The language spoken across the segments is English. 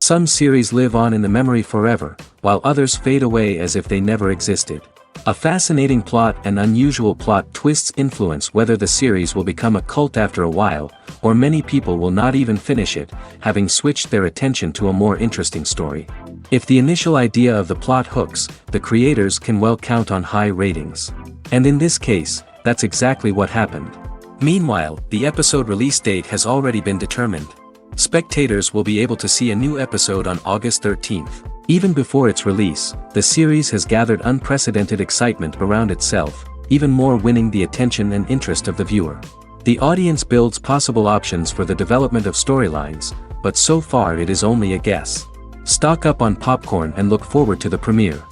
Some series live on in the memory forever, while others fade away as if they never existed. A fascinating plot and unusual plot twists influence whether the series will become a cult after a while, or many people will not even finish it, having switched their attention to a more interesting story. If the initial idea of the plot hooks, the creators can well count on high ratings. And in this case, that's exactly what happened. Meanwhile, the episode release date has already been determined. Spectators will be able to see a new episode on August 13th. Even before its release, the series has gathered unprecedented excitement around itself, even more winning the attention and interest of the viewer. The audience builds possible options for the development of storylines, but so far it is only a guess. Stock up on popcorn and look forward to the premiere.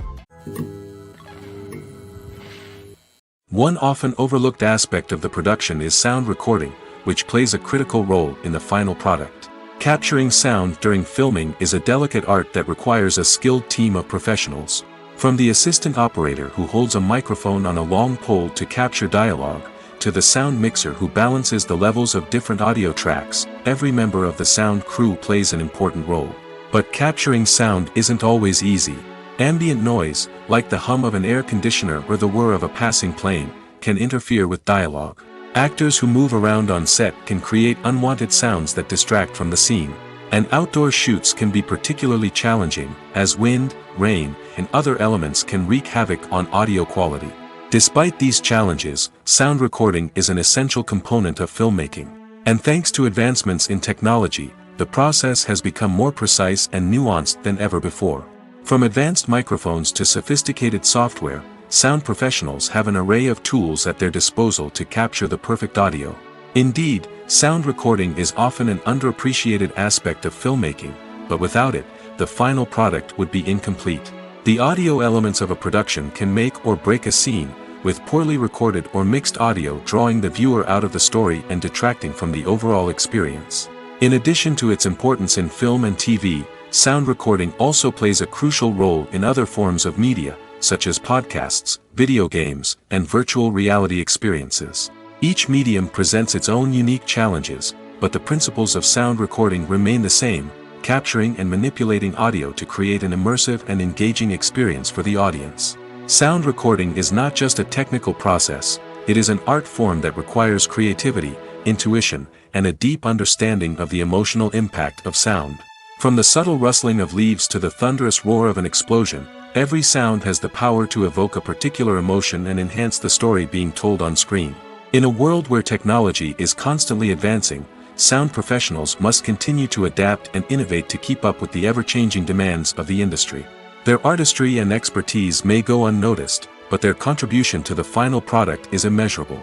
One often overlooked aspect of the production is sound recording, which plays a critical role in the final product. Capturing sound during filming is a delicate art that requires a skilled team of professionals. From the assistant operator who holds a microphone on a long pole to capture dialogue, to the sound mixer who balances the levels of different audio tracks, every member of the sound crew plays an important role. But capturing sound isn't always easy. Ambient noise, like the hum of an air conditioner or the whir of a passing plane, can interfere with dialogue. Actors who move around on set can create unwanted sounds that distract from the scene. And outdoor shoots can be particularly challenging, as wind, rain, and other elements can wreak havoc on audio quality. Despite these challenges, sound recording is an essential component of filmmaking. And thanks to advancements in technology, the process has become more precise and nuanced than ever before. From advanced microphones to sophisticated software, sound professionals have an array of tools at their disposal to capture the perfect audio. Indeed, sound recording is often an underappreciated aspect of filmmaking, but without it, the final product would be incomplete. The audio elements of a production can make or break a scene, with poorly recorded or mixed audio drawing the viewer out of the story and detracting from the overall experience. In addition to its importance in film and TV, sound recording also plays a crucial role in other forms of media, such as podcasts, video games, and virtual reality experiences. Each medium presents its own unique challenges, but the principles of sound recording remain the same, capturing and manipulating audio to create an immersive and engaging experience for the audience. Sound recording is not just a technical process, it is an art form that requires creativity, intuition, and a deep understanding of the emotional impact of sound. From the subtle rustling of leaves to the thunderous roar of an explosion, every sound has the power to evoke a particular emotion and enhance the story being told on screen. In a world where technology is constantly advancing, sound professionals must continue to adapt and innovate to keep up with the ever-changing demands of the industry. Their artistry and expertise may go unnoticed, but their contribution to the final product is immeasurable.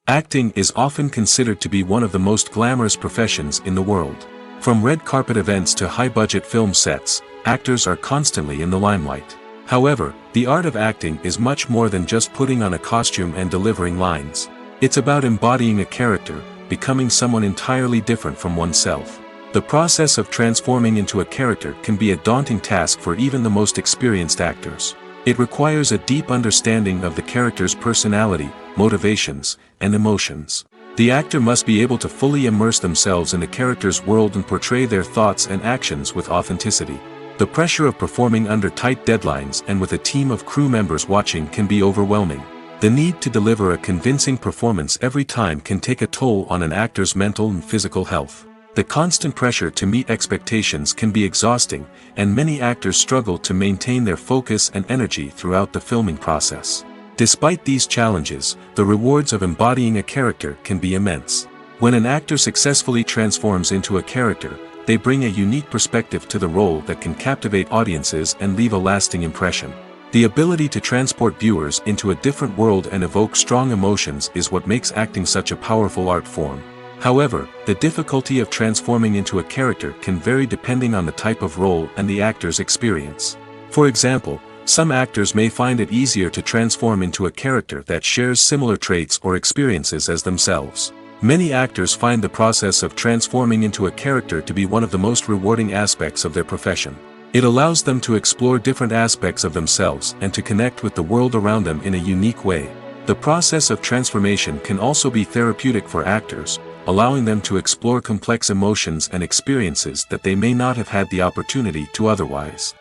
Acting is often considered to be one of the most glamorous professions in the world. From red carpet events to high-budget film sets, actors are constantly in the limelight. However, the art of acting is much more than just putting on a costume and delivering lines. It's about embodying a character, becoming someone entirely different from oneself. The process of transforming into a character can be a daunting task for even the most experienced actors. It requires a deep understanding of the character's personality, motivations, and emotions. The actor must be able to fully immerse themselves in the character's world and portray their thoughts and actions with authenticity. The pressure of performing under tight deadlines and with a team of crew members watching can be overwhelming. The need to deliver a convincing performance every time can take a toll on an actor's mental and physical health. The constant pressure to meet expectations can be exhausting, and many actors struggle to maintain their focus and energy throughout the filming process. Despite these challenges, the rewards of embodying a character can be immense. When an actor successfully transforms into a character, they bring a unique perspective to the role that can captivate audiences and leave a lasting impression. The ability to transport viewers into a different world and evoke strong emotions is what makes acting such a powerful art form. However, the difficulty of transforming into a character can vary depending on the type of role and the actor's experience. For example, some actors may find it easier to transform into a character that shares similar traits or experiences as themselves. Many actors find the process of transforming into a character to be one of the most rewarding aspects of their profession. It allows them to explore different aspects of themselves and to connect with the world around them in a unique way. The process of transformation can also be therapeutic for actors, allowing them to explore complex emotions and experiences that they may not have had the opportunity to otherwise.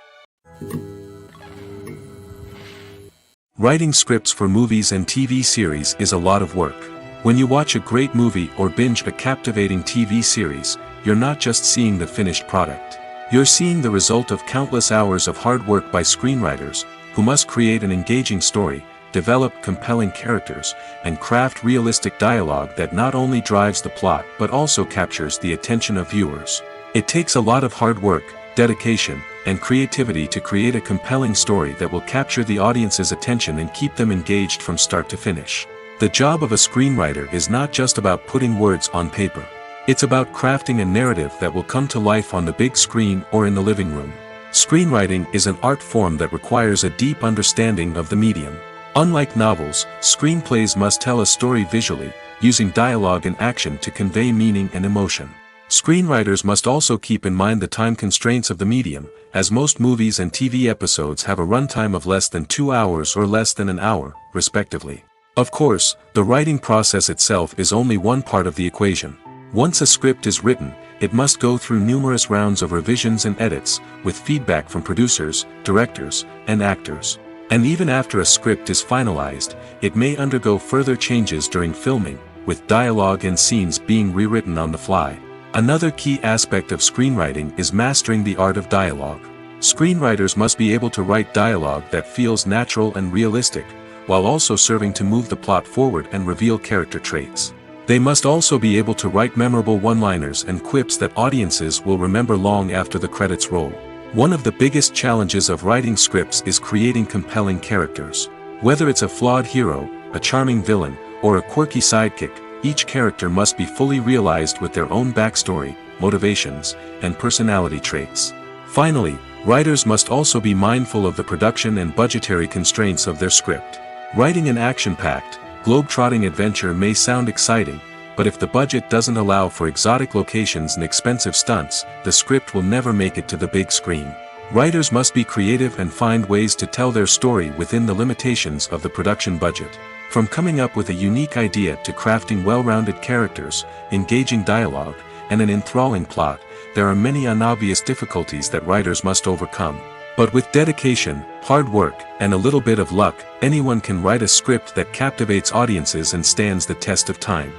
Writing scripts for movies and TV series is a lot of work. When you watch a great movie or binge a captivating TV series, you're not just seeing the finished product. You're seeing the result of countless hours of hard work by screenwriters, who must create an engaging story, develop compelling characters, and craft realistic dialogue that not only drives the plot but also captures the attention of viewers. It takes a lot of hard work, dedication, and creativity to create a compelling story that will capture the audience's attention and keep them engaged from start to finish. The job of a screenwriter is not just about putting words on paper. It's about crafting a narrative that will come to life on the big screen or in the living room. Screenwriting is an art form that requires a deep understanding of the medium. Unlike novels, screenplays must tell a story visually, using dialogue and action to convey meaning and emotion. Screenwriters must also keep in mind the time constraints of the medium, as most movies and TV episodes have a runtime of less than 2 hours or less than an hour, respectively. Of course, the writing process itself is only one part of the equation. Once a script is written, it must go through numerous rounds of revisions and edits, with feedback from producers, directors, and actors. And even after a script is finalized, it may undergo further changes during filming, with dialogue and scenes being rewritten on the fly. Another key aspect of screenwriting is mastering the art of dialogue. Screenwriters must be able to write dialogue that feels natural and realistic, while also serving to move the plot forward and reveal character traits. They must also be able to write memorable one-liners and quips that audiences will remember long after the credits roll. One of the biggest challenges of writing scripts is creating compelling characters. Whether it's a flawed hero, a charming villain, or a quirky sidekick, each character must be fully realized with their own backstory, motivations, and personality traits. Finally, writers must also be mindful of the production and budgetary constraints of their script. Writing an action-packed, globe-trotting adventure may sound exciting, but if the budget doesn't allow for exotic locations and expensive stunts, the script will never make it to the big screen. Writers must be creative and find ways to tell their story within the limitations of the production budget. From coming up with a unique idea to crafting well-rounded characters, engaging dialogue, and an enthralling plot, there are many unobvious difficulties that writers must overcome. But with dedication, hard work, and a little bit of luck, anyone can write a script that captivates audiences and stands the test of time.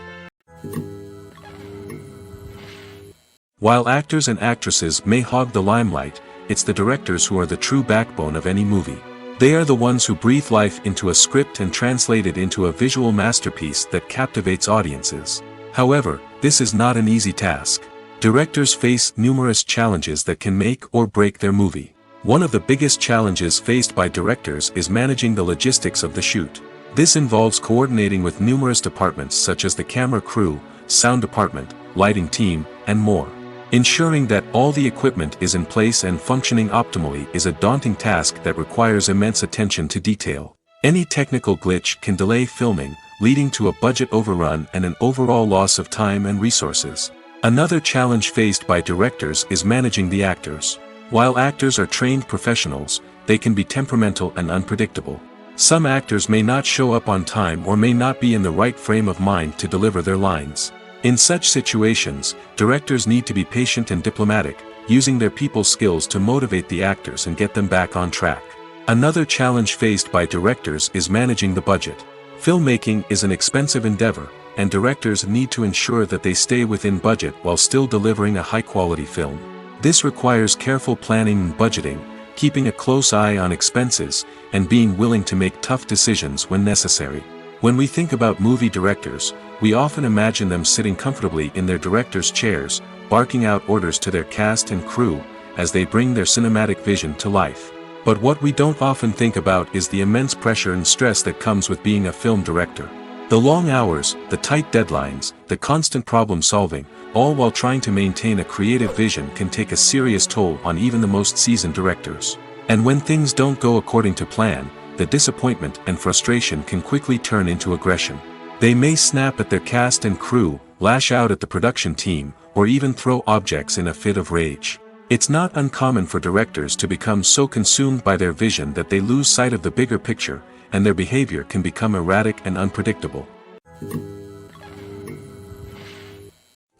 While actors and actresses may hog the limelight, it's the directors who are the true backbone of any movie. They are the ones who breathe life into a script and translate it into a visual masterpiece that captivates audiences. However, this is not an easy task. Directors face numerous challenges that can make or break their movie. One of the biggest challenges faced by directors is managing the logistics of the shoot. This involves coordinating with numerous departments such as the camera crew, sound department, lighting team, and more. Ensuring that all the equipment is in place and functioning optimally is a daunting task that requires immense attention to detail. Any technical glitch can delay filming, leading to a budget overrun and an overall loss of time and resources. Another challenge faced by directors is managing the actors. While actors are trained professionals, they can be temperamental and unpredictable. Some actors may not show up on time or may not be in the right frame of mind to deliver their lines. In such situations, directors need to be patient and diplomatic, using their people skills to motivate the actors and get them back on track. Another challenge faced by directors is managing the budget. Filmmaking is an expensive endeavor, and directors need to ensure that they stay within budget while still delivering a high-quality film. This requires careful planning and budgeting, keeping a close eye on expenses, and being willing to make tough decisions when necessary. When we think about movie directors, we often imagine them sitting comfortably in their director's chairs, barking out orders to their cast and crew, as they bring their cinematic vision to life. But what we don't often think about is the immense pressure and stress that comes with being a film director. The long hours, the tight deadlines, the constant problem solving, all while trying to maintain a creative vision can take a serious toll on even the most seasoned directors. And when things don't go according to plan, the disappointment and frustration can quickly turn into aggression. They may snap at their cast and crew, lash out at the production team, or even throw objects in a fit of rage. It's not uncommon for directors to become so consumed by their vision that they lose sight of the bigger picture, and their behavior can become erratic and unpredictable.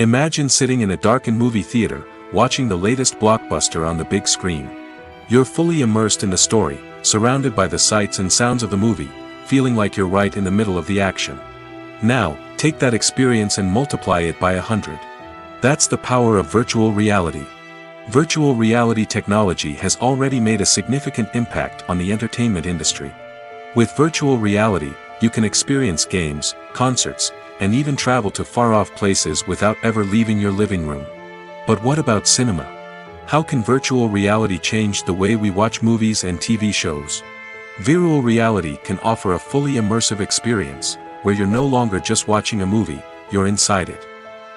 Imagine sitting in a darkened movie theater, watching the latest blockbuster on the big screen. You're fully immersed in the story, surrounded by the sights and sounds of the movie, feeling like you're right in the middle of the action. Now, take that experience and multiply it by 100. That's the power of virtual reality. Virtual reality technology has already made a significant impact on the entertainment industry. With virtual reality, you can experience games, concerts, and even travel to far-off places without ever leaving your living room. But what about cinema? How can virtual reality change the way we watch movies and TV shows? Virtual reality can offer a fully immersive experience, where you're no longer just watching a movie, you're inside it.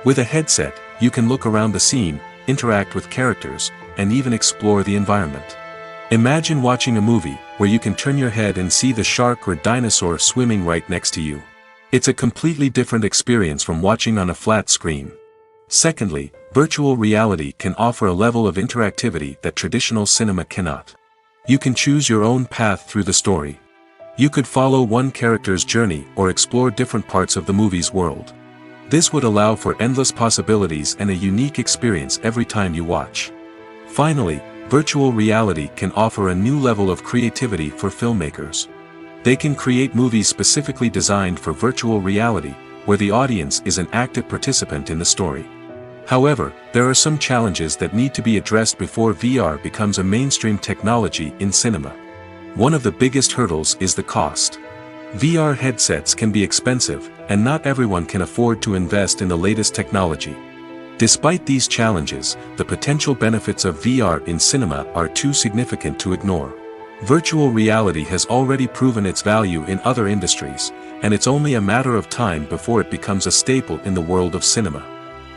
With a headset, you can look around the scene, interact with characters, and even explore the environment. Imagine watching a movie, where you can turn your head and see the shark or dinosaur swimming right next to you. It's a completely different experience from watching on a flat screen. Secondly, virtual reality can offer a level of interactivity that traditional cinema cannot. You can choose your own path through the story. You could follow one character's journey or explore different parts of the movie's world. This would allow for endless possibilities and a unique experience every time you watch. Finally, virtual reality can offer a new level of creativity for filmmakers. They can create movies specifically designed for virtual reality, where the audience is an active participant in the story. However, there are some challenges that need to be addressed before VR becomes a mainstream technology in cinema. One of the biggest hurdles is the cost. VR headsets can be expensive, and not everyone can afford to invest in the latest technology. Despite these challenges, the potential benefits of VR in cinema are too significant to ignore. Virtual reality has already proven its value in other industries, and it's only a matter of time before it becomes a staple in the world of cinema.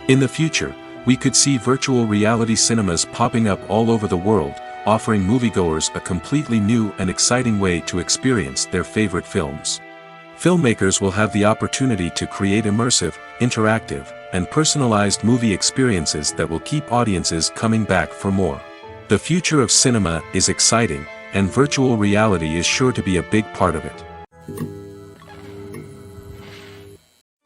In the future, we could see virtual reality cinemas popping up all over the world, offering moviegoers a completely new and exciting way to experience their favorite films. Filmmakers will have the opportunity to create immersive, interactive, and personalized movie experiences that will keep audiences coming back for more. The future of cinema is exciting, and virtual reality is sure to be a big part of it.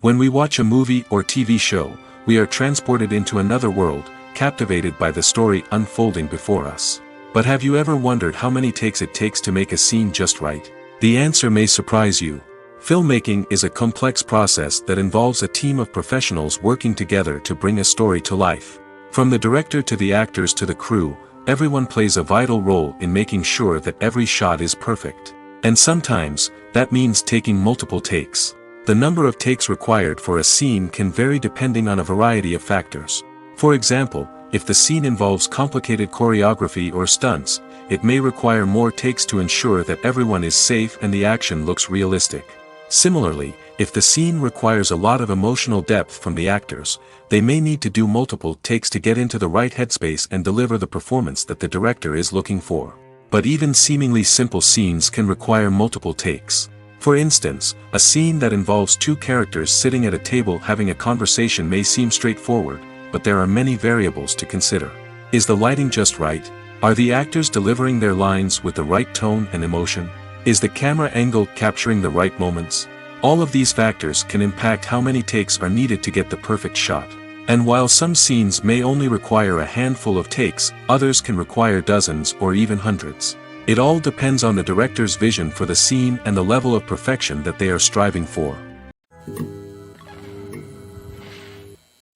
When we watch a movie or TV show, we are transported into another world, captivated by the story unfolding before us. But have you ever wondered how many takes it takes to make a scene just right? The answer may surprise you. Filmmaking is a complex process that involves a team of professionals working together to bring a story to life. From the director to the actors to the crew, everyone plays a vital role in making sure that every shot is perfect. And sometimes, that means taking multiple takes. The number of takes required for a scene can vary depending on a variety of factors. For example, if the scene involves complicated choreography or stunts, it may require more takes to ensure that everyone is safe and the action looks realistic. Similarly, if the scene requires a lot of emotional depth from the actors, they may need to do multiple takes to get into the right headspace and deliver the performance that the director is looking for. But even seemingly simple scenes can require multiple takes. For instance, a scene that involves two characters sitting at a table having a conversation may seem straightforward, but there are many variables to consider. Is the lighting just right? Are the actors delivering their lines with the right tone and emotion? Is the camera angle capturing the right moments? All of these factors can impact how many takes are needed to get the perfect shot. And while some scenes may only require a handful of takes, others can require dozens or even hundreds. It all depends on the director's vision for the scene and the level of perfection that they are striving for.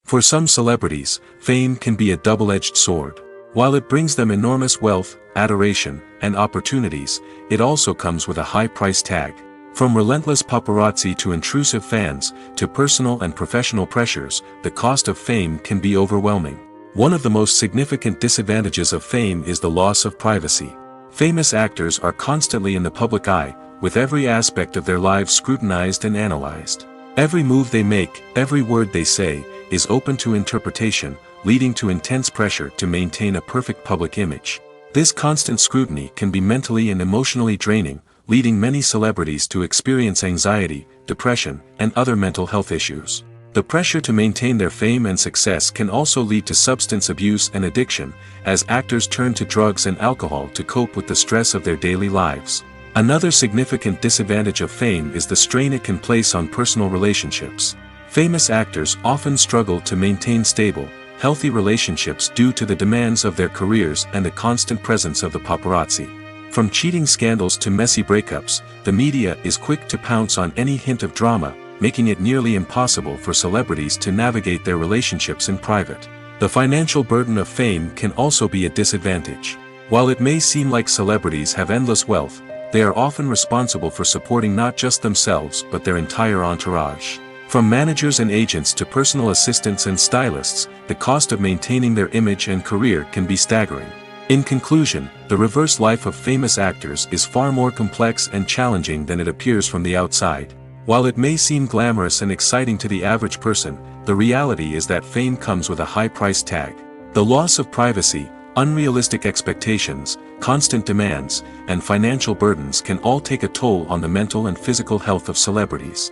For some celebrities, fame can be a double-edged sword. While it brings them enormous wealth, adoration, and opportunities, it also comes with a high price tag. From relentless paparazzi to intrusive fans, to personal and professional pressures, the cost of fame can be overwhelming. One of the most significant disadvantages of fame is the loss of privacy. Famous actors are constantly in the public eye, with every aspect of their lives scrutinized and analyzed. Every move they make, every word they say, is open to interpretation, leading to intense pressure to maintain a perfect public image. This constant scrutiny can be mentally and emotionally draining, leading many celebrities to experience anxiety, depression, and other mental health issues. The pressure to maintain their fame and success can also lead to substance abuse and addiction, as actors turn to drugs and alcohol to cope with the stress of their daily lives. Another significant disadvantage of fame is the strain it can place on personal relationships. Famous actors often struggle to maintain stable, healthy relationships due to the demands of their careers and the constant presence of the paparazzi. From cheating scandals to messy breakups, the media is quick to pounce on any hint of drama, making it nearly impossible for celebrities to navigate their relationships in private. The financial burden of fame can also be a disadvantage. While it may seem like celebrities have endless wealth, they are often responsible for supporting not just themselves but their entire entourage. From managers and agents to personal assistants and stylists, the cost of maintaining their image and career can be staggering. In conclusion, the reverse life of famous actors is far more complex and challenging than it appears from the outside. While it may seem glamorous and exciting to the average person, the reality is that fame comes with a high price tag. The loss of privacy, unrealistic expectations, constant demands, and financial burdens can all take a toll on the mental and physical health of celebrities.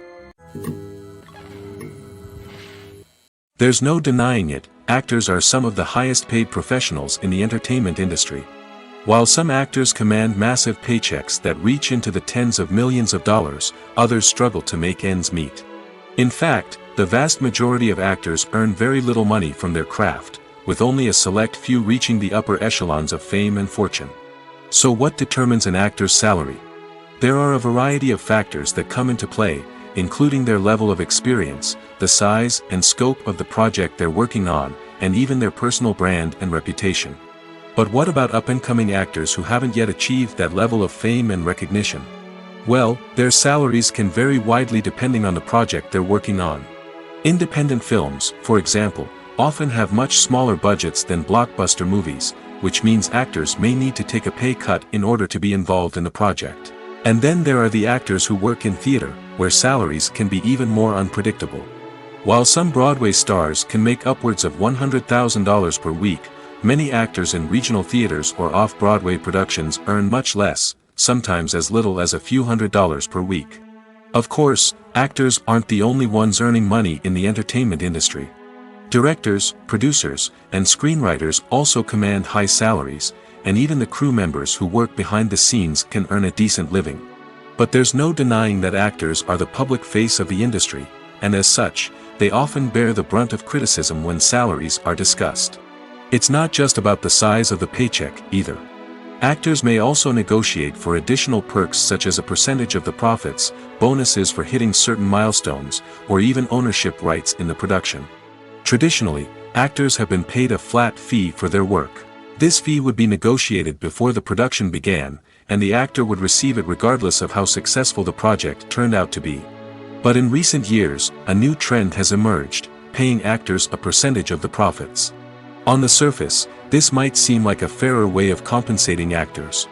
There's no denying it, actors are some of the highest paid professionals in the entertainment industry. While some actors command massive paychecks that reach into the tens of millions of dollars, others struggle to make ends meet. In fact, the vast majority of actors earn very little money from their craft, with only a select few reaching the upper echelons of fame and fortune. So what determines an actor's salary? There are a variety of factors that come into play, including their level of experience, the size and scope of the project they're working on, and even their personal brand and reputation. But what about up-and-coming actors who haven't yet achieved that level of fame and recognition? Well, their salaries can vary widely depending on the project they're working on. Independent films, for example, often have much smaller budgets than blockbuster movies, which means actors may need to take a pay cut in order to be involved in the project. And then there are the actors who work in theater, where salaries can be even more unpredictable. While some Broadway stars can make upwards of $100,000 per week, many actors in regional theaters or off-Broadway productions earn much less, sometimes as little as a few $100s per week. Of course, actors aren't the only ones earning money in the entertainment industry. Directors, producers, and screenwriters also command high salaries, and even the crew members who work behind the scenes can earn a decent living. But there's no denying that actors are the public face of the industry, and as such, they often bear the brunt of criticism when salaries are discussed. It's not just about the size of the paycheck, either. Actors may also negotiate for additional perks such as a percentage of the profits, bonuses for hitting certain milestones, or even ownership rights in the production. Traditionally, actors have been paid a flat fee for their work. This fee would be negotiated before the production began, and the actor would receive it regardless of how successful the project turned out to be. But in recent years, a new trend has emerged, paying actors a percentage of the profits. On the surface, this might seem like a fairer way of compensating actors.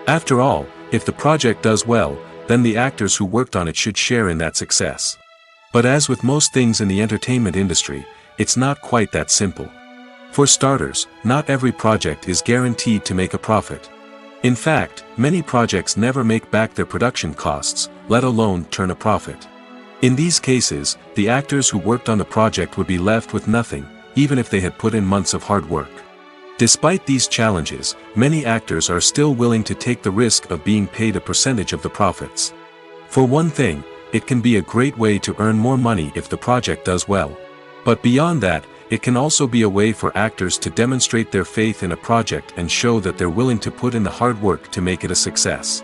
After all, if the project does well, then the actors who worked on it should share in that success. But as with most things in the entertainment industry, it's not quite that simple. For starters, not every project is guaranteed to make a profit. In fact, many projects never make back their production costs, let alone turn a profit. In these cases, the actors who worked on the project would be left with nothing, even if they had put in months of hard work. Despite these challenges, many actors are still willing to take the risk of being paid a percentage of the profits. For one thing, it can be a great way to earn more money if the project does well. But beyond that, it can also be a way for actors to demonstrate their faith in a project and show that they're willing to put in the hard work to make it a success.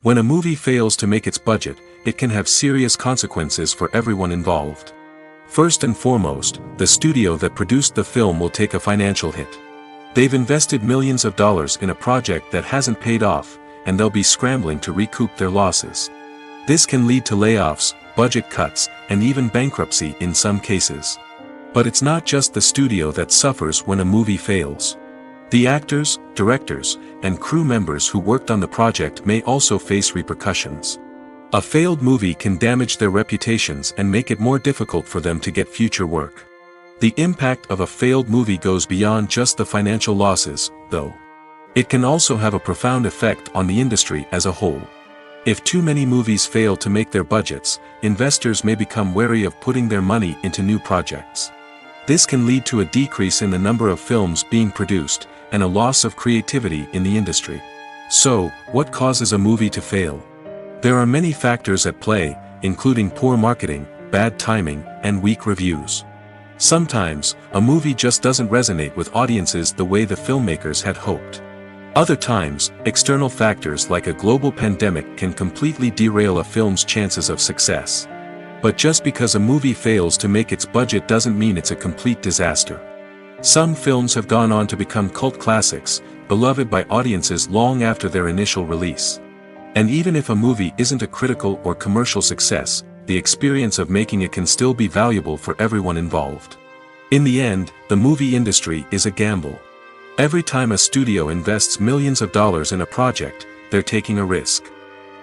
When a movie fails to make its budget, it can have serious consequences for everyone involved. First and foremost, the studio that produced the film will take a financial hit. They've invested millions of dollars in a project that hasn't paid off, and they'll be scrambling to recoup their losses. This can lead to layoffs, budget cuts, and even bankruptcy in some cases. But it's not just the studio that suffers when a movie fails. The actors, directors, and crew members who worked on the project may also face repercussions. A failed movie can damage their reputations and make it more difficult for them to get future work. The impact of a failed movie goes beyond just the financial losses, though. It can also have a profound effect on the industry as a whole. If too many movies fail to make their budgets, investors may become wary of putting their money into new projects. This can lead to a decrease in the number of films being produced, and a loss of creativity in the industry. So, what causes a movie to fail? There are many factors at play, including poor marketing, bad timing, and weak reviews. Sometimes, a movie just doesn't resonate with audiences the way the filmmakers had hoped. Other times, external factors like a global pandemic can completely derail a film's chances of success. But just because a movie fails to make its budget doesn't mean it's a complete disaster. Some films have gone on to become cult classics, beloved by audiences long after their initial release. And even if a movie isn't a critical or commercial success, the experience of making it can still be valuable for everyone involved. In the end, the movie industry is a gamble. Every time a studio invests millions of dollars in a project, they're taking a risk.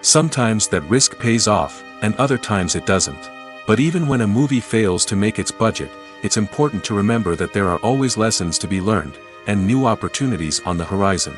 Sometimes that risk pays off, and other times it doesn't. But even when a movie fails to make its budget, it's important to remember that there are always lessons to be learned, and new opportunities on the horizon.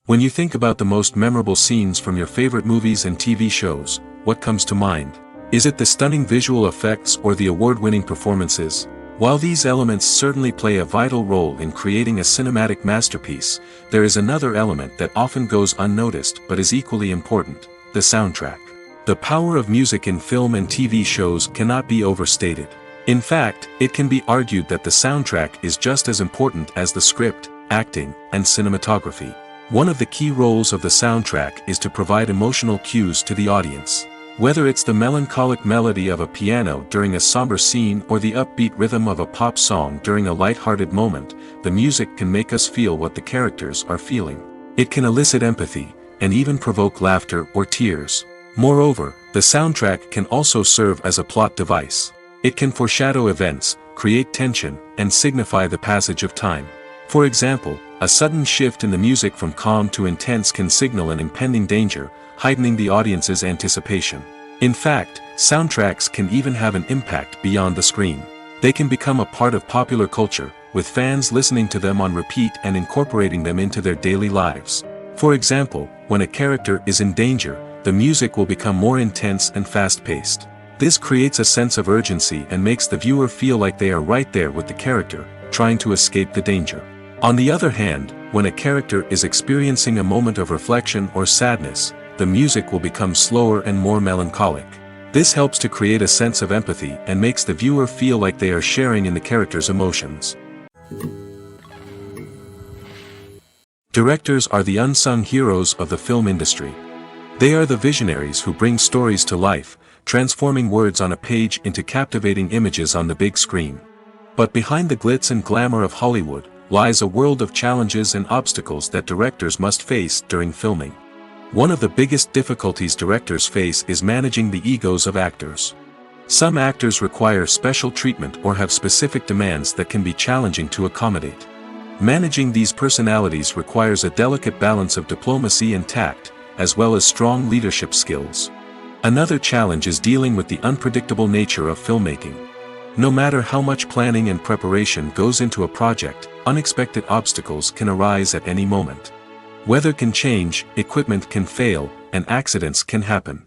When you think about the most memorable scenes from your favorite movies and TV shows, what comes to mind? Is it the stunning visual effects or the award-winning performances? While these elements certainly play a vital role in creating a cinematic masterpiece, there is another element that often goes unnoticed but is equally important: the soundtrack. The power of music in film and TV shows cannot be overstated. In fact, it can be argued that the soundtrack is just as important as the script, acting, and cinematography. One of the key roles of the soundtrack is to provide emotional cues to the audience. Whether it's the melancholic melody of a piano during a somber scene or the upbeat rhythm of a pop song during a light-hearted moment, the music can make us feel what the characters are feeling. It can elicit empathy, and even provoke laughter or tears. Moreover, the soundtrack can also serve as a plot device. It can foreshadow events, create tension, and signify the passage of time. For example, a sudden shift in the music from calm to intense can signal an impending danger, heightening the audience's anticipation. In fact, soundtracks can even have an impact beyond the screen. They can become a part of popular culture, with fans listening to them on repeat and incorporating them into their daily lives. For example, when a character is in danger, the music will become more intense and fast-paced. This creates a sense of urgency and makes the viewer feel like they are right there with the character, trying to escape the danger. On the other hand, when a character is experiencing a moment of reflection or sadness, the music will become slower and more melancholic. This helps to create a sense of empathy and makes the viewer feel like they are sharing in the character's emotions. Directors are the unsung heroes of the film industry. They are the visionaries who bring stories to life, transforming words on a page into captivating images on the big screen. But behind the glitz and glamour of Hollywood lies a world of challenges and obstacles that directors must face during filming. One of the biggest difficulties directors face is managing the egos of actors. Some actors require special treatment or have specific demands that can be challenging to accommodate. Managing these personalities requires a delicate balance of diplomacy and tact, as well as strong leadership skills. Another challenge is dealing with the unpredictable nature of filmmaking. No matter how much planning and preparation goes into a project, unexpected obstacles can arise at any moment. Weather can change, equipment can fail, and accidents can happen.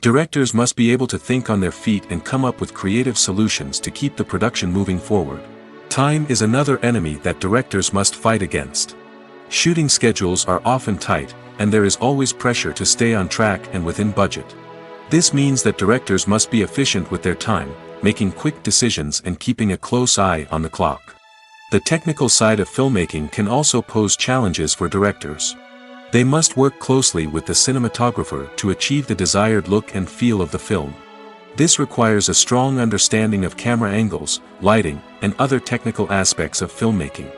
Directors must be able to think on their feet and come up with creative solutions to keep the production moving forward. Time is another enemy that directors must fight against. Shooting schedules are often tight, and there is always pressure to stay on track and within budget. This means that directors must be efficient with their time, making quick decisions and keeping a close eye on the clock. The technical side of filmmaking can also pose challenges for directors. They must work closely with the cinematographer to achieve the desired look and feel of the film. This requires a strong understanding of camera angles, lighting, and other technical aspects of filmmaking.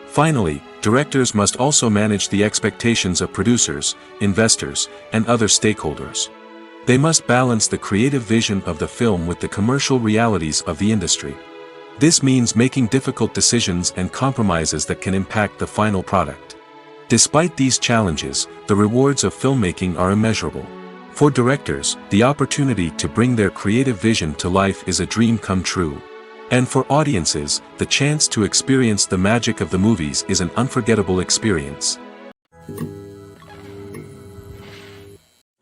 Finally, directors must also manage the expectations of producers, investors, and other stakeholders. They must balance the creative vision of the film with the commercial realities of the industry. This means making difficult decisions and compromises that can impact the final product. Despite these challenges, the rewards of filmmaking are immeasurable. For directors, the opportunity to bring their creative vision to life is a dream come true. And for audiences, the chance to experience the magic of the movies is an unforgettable experience.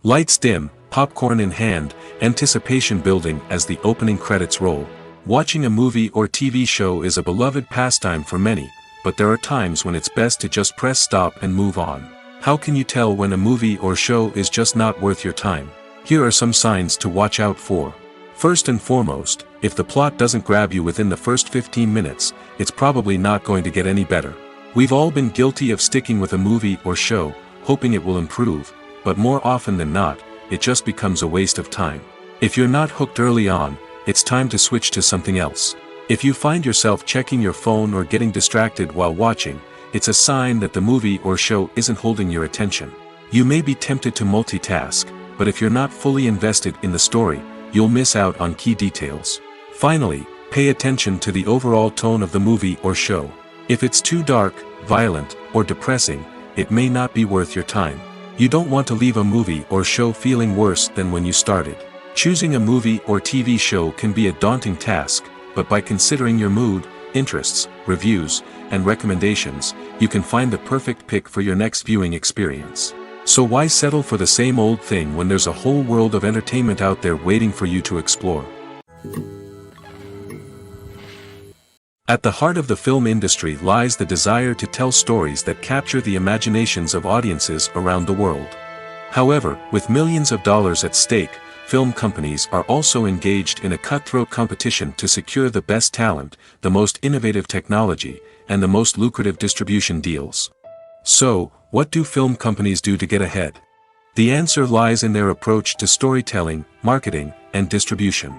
Lights dim, popcorn in hand, anticipation building as the opening credits roll. Watching a movie or TV show is a beloved pastime for many, but there are times when it's best to just press stop and move on. How can you tell when a movie or show is just not worth your time? Here are some signs to watch out for. First and foremost, if the plot doesn't grab you within the first 15 minutes, it's probably not going to get any better. We've all been guilty of sticking with a movie or show, hoping it will improve, but more often than not, it just becomes a waste of time. If you're not hooked early on, it's time to switch to something else. If you find yourself checking your phone or getting distracted while watching, it's a sign that the movie or show isn't holding your attention. You may be tempted to multitask, but if you're not fully invested in the story, you'll miss out on key details. Finally, pay attention to the overall tone of the movie or show. If it's too dark, violent, or depressing, it may not be worth your time. You don't want to leave a movie or show feeling worse than when you started. Choosing a movie or TV show can be a daunting task, but by considering your mood, interests, reviews, and recommendations, you can find the perfect pick for your next viewing experience. So why settle for the same old thing when there's a whole world of entertainment out there waiting for you to explore? At the heart of the film industry lies the desire to tell stories that capture the imaginations of audiences around the world. However, with millions of dollars at stake, film companies are also engaged in a cutthroat competition to secure the best talent, the most innovative technology, and the most lucrative distribution deals. So, what do film companies do to get ahead? The answer lies in their approach to storytelling, marketing, and distribution.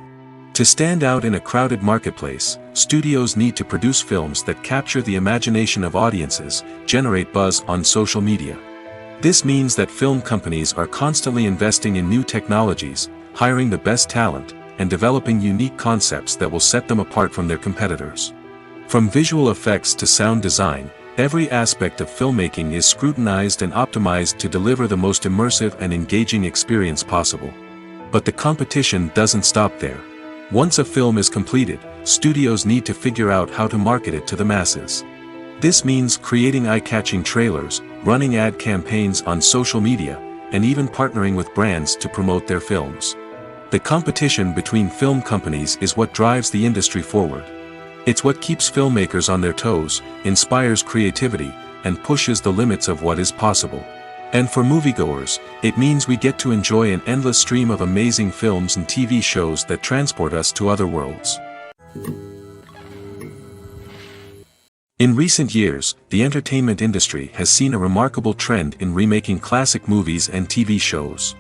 To stand out in a crowded marketplace, studios need to produce films that capture the imagination of audiences, generate buzz on social media. This means that film companies are constantly investing in new technologies, hiring the best talent, and developing unique concepts that will set them apart from their competitors. From visual effects to sound design, every aspect of filmmaking is scrutinized and optimized to deliver the most immersive and engaging experience possible. But the competition doesn't stop there. Once a film is completed, studios need to figure out how to market it to the masses. This means creating eye-catching trailers, running ad campaigns on social media, and even partnering with brands to promote their films. The competition between film companies is what drives the industry forward. It's what keeps filmmakers on their toes, inspires creativity, and pushes the limits of what is possible. And for moviegoers, it means we get to enjoy an endless stream of amazing films and TV shows that transport us to other worlds. In recent years, the entertainment industry has seen a remarkable trend in remaking classic movies and TV shows.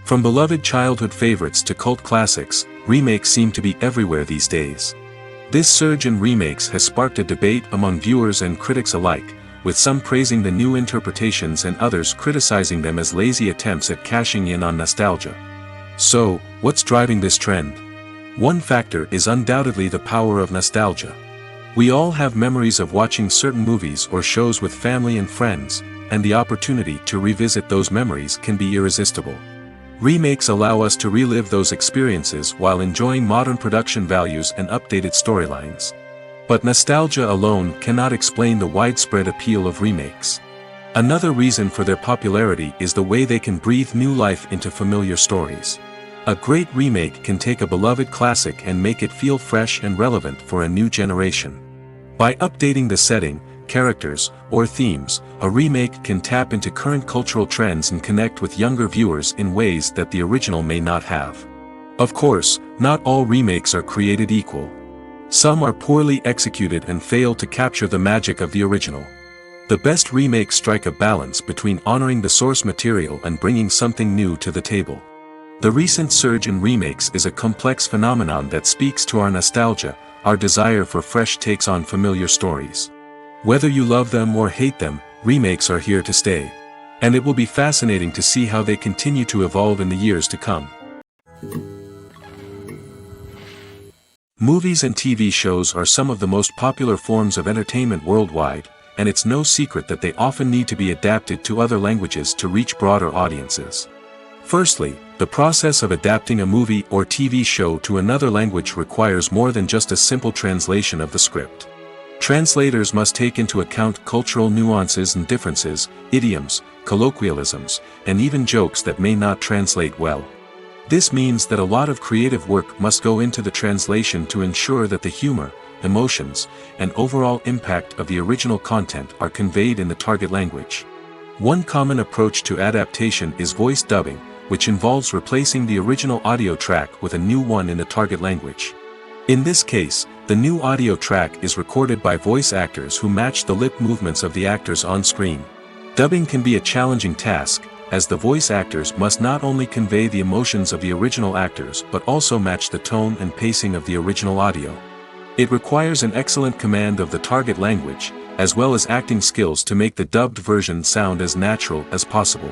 From beloved childhood favorites to cult classics, remakes seem to be everywhere these days. This surge in remakes has sparked a debate among viewers and critics alike, with some praising the new interpretations and others criticizing them as lazy attempts at cashing in on nostalgia. So, what's driving this trend? One factor is undoubtedly the power of nostalgia. We all have memories of watching certain movies or shows with family and friends, and the opportunity to revisit those memories can be irresistible. Remakes allow us to relive those experiences while enjoying modern production values and updated storylines. But nostalgia alone cannot explain the widespread appeal of remakes. Another reason for their popularity is the way they can breathe new life into familiar stories. A great remake can take a beloved classic and make it feel fresh and relevant for a new generation. By updating the setting, characters, or themes, a remake can tap into current cultural trends and connect with younger viewers in ways that the original may not have. Of course, not all remakes are created equal. Some are poorly executed and fail to capture the magic of the original. The best remakes strike a balance between honoring the source material and bringing something new to the table. The recent surge in remakes is a complex phenomenon that speaks to our nostalgia, our desire for fresh takes on familiar stories. Whether you love them or hate them, remakes are here to stay. And it will be fascinating to see how they continue to evolve in the years to come. Movies and TV shows are some of the most popular forms of entertainment worldwide, and it's no secret that they often need to be adapted to other languages to reach broader audiences. Firstly, the process of adapting a movie or TV show to another language requires more than just a simple translation of the script. Translators must take into account cultural nuances and differences, idioms, colloquialisms, and even jokes that may not translate well. This means that a lot of creative work must go into the translation to ensure that the humor, emotions, and overall impact of the original content are conveyed in the target language. One common approach to adaptation is voice dubbing, which involves replacing the original audio track with a new one in the target language. In this case, the new audio track is recorded by voice actors who match the lip movements of the actors on screen. Dubbing can be a challenging task, as the voice actors must not only convey the emotions of the original actors but also match the tone and pacing of the original audio. It requires an excellent command of the target language, as well as acting skills to make the dubbed version sound as natural as possible.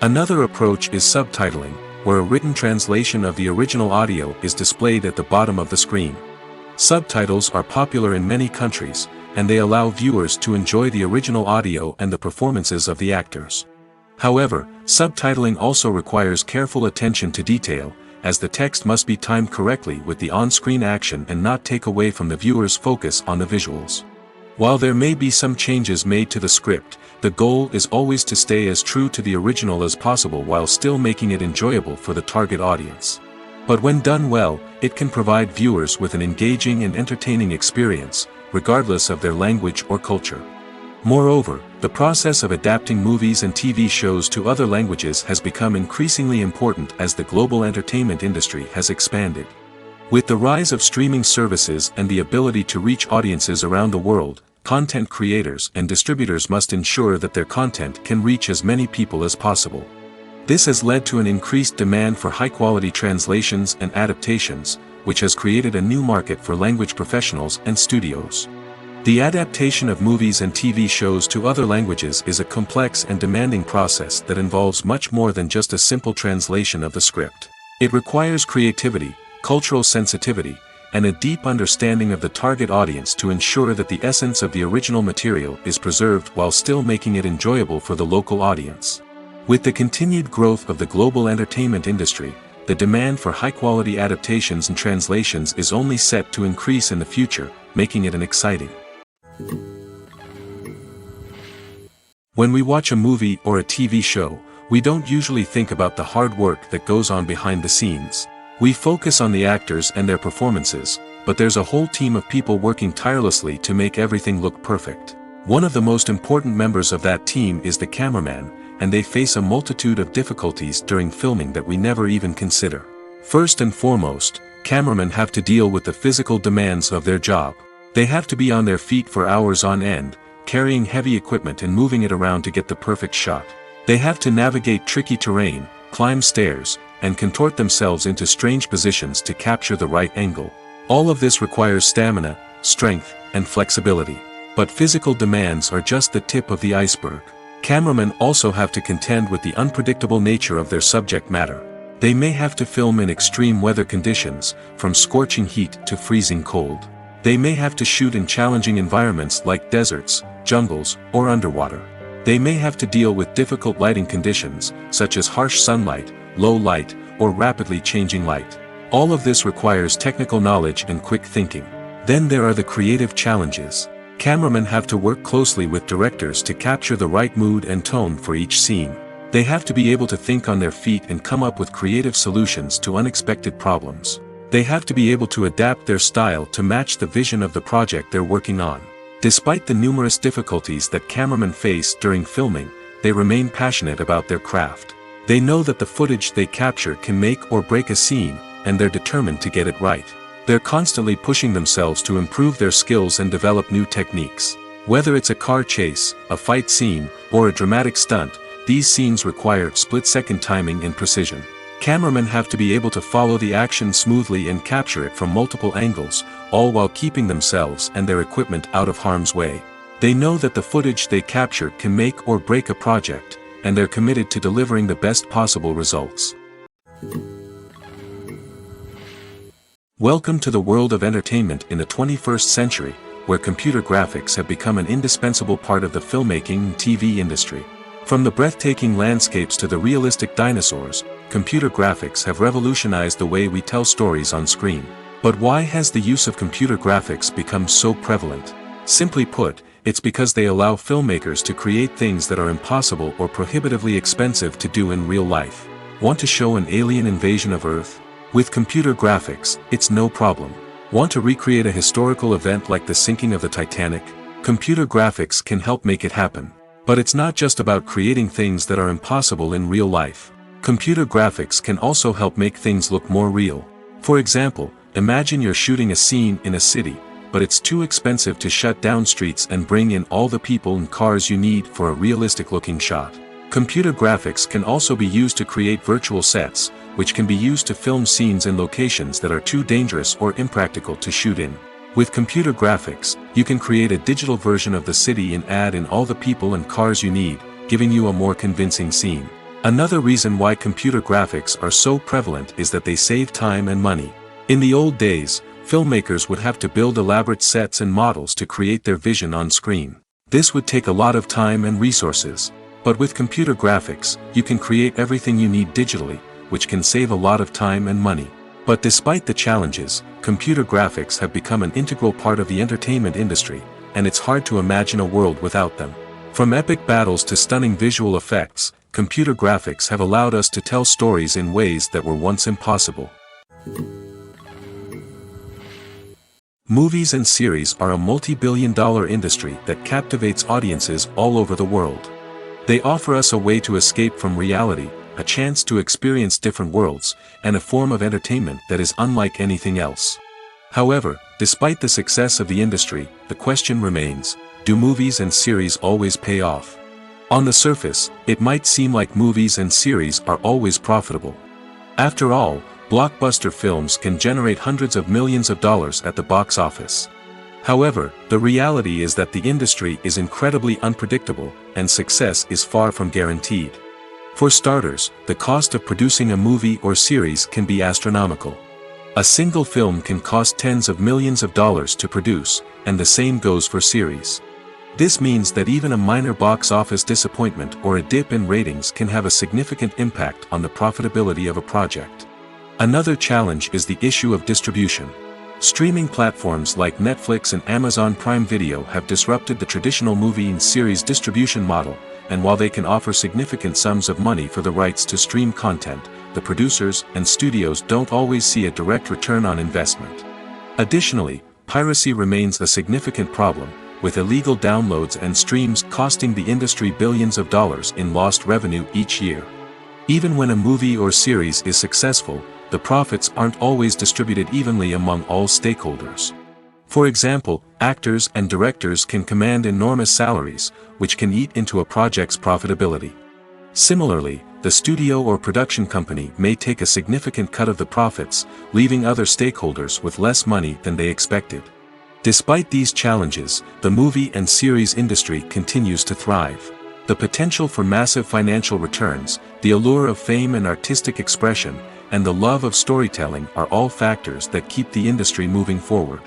Another approach is subtitling, where a written translation of the original audio is displayed at the bottom of the screen. Subtitles are popular in many countries, and they allow viewers to enjoy the original audio and the performances of the actors. However, subtitling also requires careful attention to detail, as the text must be timed correctly with the on-screen action and not take away from the viewer's focus on the visuals. While there may be some changes made to the script, the goal is always to stay as true to the original as possible while still making it enjoyable for the target audience. But when done well, it can provide viewers with an engaging and entertaining experience, regardless of their language or culture. Moreover, the process of adapting movies and TV shows to other languages has become increasingly important as the global entertainment industry has expanded. With the rise of streaming services and the ability to reach audiences around the world, content creators and distributors must ensure that their content can reach as many people as possible. This has led to an increased demand for high-quality translations and adaptations, which has created a new market for language professionals and studios. The adaptation of movies and TV shows to other languages is a complex and demanding process that involves much more than just a simple translation of the script. It requires creativity, cultural sensitivity, and a deep understanding of the target audience to ensure that the essence of the original material is preserved while still making it enjoyable for the local audience. With the continued growth of the global entertainment industry, the demand for high-quality adaptations and translations is only set to increase in the future, making it exciting. When we watch a movie or a TV show, we don't usually think about the hard work that goes on behind the scenes. We focus on the actors and their performances, but there's a whole team of people working tirelessly to make everything look perfect. One of the most important members of that team is the cameraman, and they face a multitude of difficulties during filming that we never even consider. First and foremost, cameramen have to deal with the physical demands of their job. They have to be on their feet for hours on end, carrying heavy equipment and moving it around to get the perfect shot. They have to navigate tricky terrain, climb stairs, and contort themselves into strange positions to capture the right angle. All of this requires stamina, strength, and flexibility. But physical demands are just the tip of the iceberg. Cameramen also have to contend with the unpredictable nature of their subject matter. They may have to film in extreme weather conditions, from scorching heat to freezing cold. They may have to shoot in challenging environments like deserts, jungles, or underwater. They may have to deal with difficult lighting conditions, such as harsh sunlight, low light, or rapidly changing light. All of this requires technical knowledge and quick thinking. Then there are the creative challenges. Cameramen have to work closely with directors to capture the right mood and tone for each scene. They have to be able to think on their feet and come up with creative solutions to unexpected problems. They have to be able to adapt their style to match the vision of the project they're working on. Despite the numerous difficulties that cameramen face during filming, they remain passionate about their craft. They know that the footage they capture can make or break a scene, and they're determined to get it right. They're constantly pushing themselves to improve their skills and develop new techniques. Whether it's a car chase, a fight scene, or a dramatic stunt, these scenes require split-second timing and precision. Cameramen have to be able to follow the action smoothly and capture it from multiple angles, all while keeping themselves and their equipment out of harm's way. They know that the footage they capture can make or break a project, and they're committed to delivering the best possible results. Welcome to the world of entertainment in the 21st century, where computer graphics have become an indispensable part of the filmmaking and TV industry. From the breathtaking landscapes to the realistic dinosaurs, computer graphics have revolutionized the way we tell stories on screen. But why has the use of computer graphics become so prevalent? Simply put, it's because they allow filmmakers to create things that are impossible or prohibitively expensive to do in real life. Want to show an alien invasion of Earth? With computer graphics, it's no problem. Want to recreate a historical event like the sinking of the Titanic? Computer graphics can help make it happen. But it's not just about creating things that are impossible in real life. Computer graphics can also help make things look more real. For example, imagine you're shooting a scene in a city, but it's too expensive to shut down streets and bring in all the people and cars you need for a realistic-looking shot. Computer graphics can also be used to create virtual sets, which can be used to film scenes in locations that are too dangerous or impractical to shoot in. With computer graphics, you can create a digital version of the city and add in all the people and cars you need, giving you a more convincing scene. Another reason why computer graphics are so prevalent is that they save time and money. In the old days, filmmakers would have to build elaborate sets and models to create their vision on screen. This would take a lot of time and resources. But with computer graphics, you can create everything you need digitally, which can save a lot of time and money. But despite the challenges, computer graphics have become an integral part of the entertainment industry, and it's hard to imagine a world without them. From epic battles to stunning visual effects, computer graphics have allowed us to tell stories in ways that were once impossible. Movies and series are a multi-billion-dollar industry that captivates audiences all over the world. They offer us a way to escape from reality, a chance to experience different worlds, and a form of entertainment that is unlike anything else. However, despite the success of the industry, the question remains, do movies and series always pay off? On the surface, it might seem like movies and series are always profitable. After all, blockbuster films can generate hundreds of millions of dollars at the box office. However, the reality is that the industry is incredibly unpredictable, and success is far from guaranteed. For starters, the cost of producing a movie or series can be astronomical. A single film can cost tens of millions of dollars to produce, and the same goes for series. This means that even a minor box office disappointment or a dip in ratings can have a significant impact on the profitability of a project. Another challenge is the issue of distribution. Streaming platforms like Netflix and Amazon Prime Video have disrupted the traditional movie and series distribution model, and while they can offer significant sums of money for the rights to stream content, the producers and studios don't always see a direct return on investment. Additionally, piracy remains a significant problem, with illegal downloads and streams costing the industry billions of dollars in lost revenue each year. Even when a movie or series is successful, the profits aren't always distributed evenly among all stakeholders. For example, actors and directors can command enormous salaries, which can eat into a project's profitability. Similarly, the studio or production company may take a significant cut of the profits, leaving other stakeholders with less money than they expected. Despite these challenges, the movie and series industry continues to thrive. The potential for massive financial returns, the allure of fame and artistic expression, and the love of storytelling are all factors that keep the industry moving forward.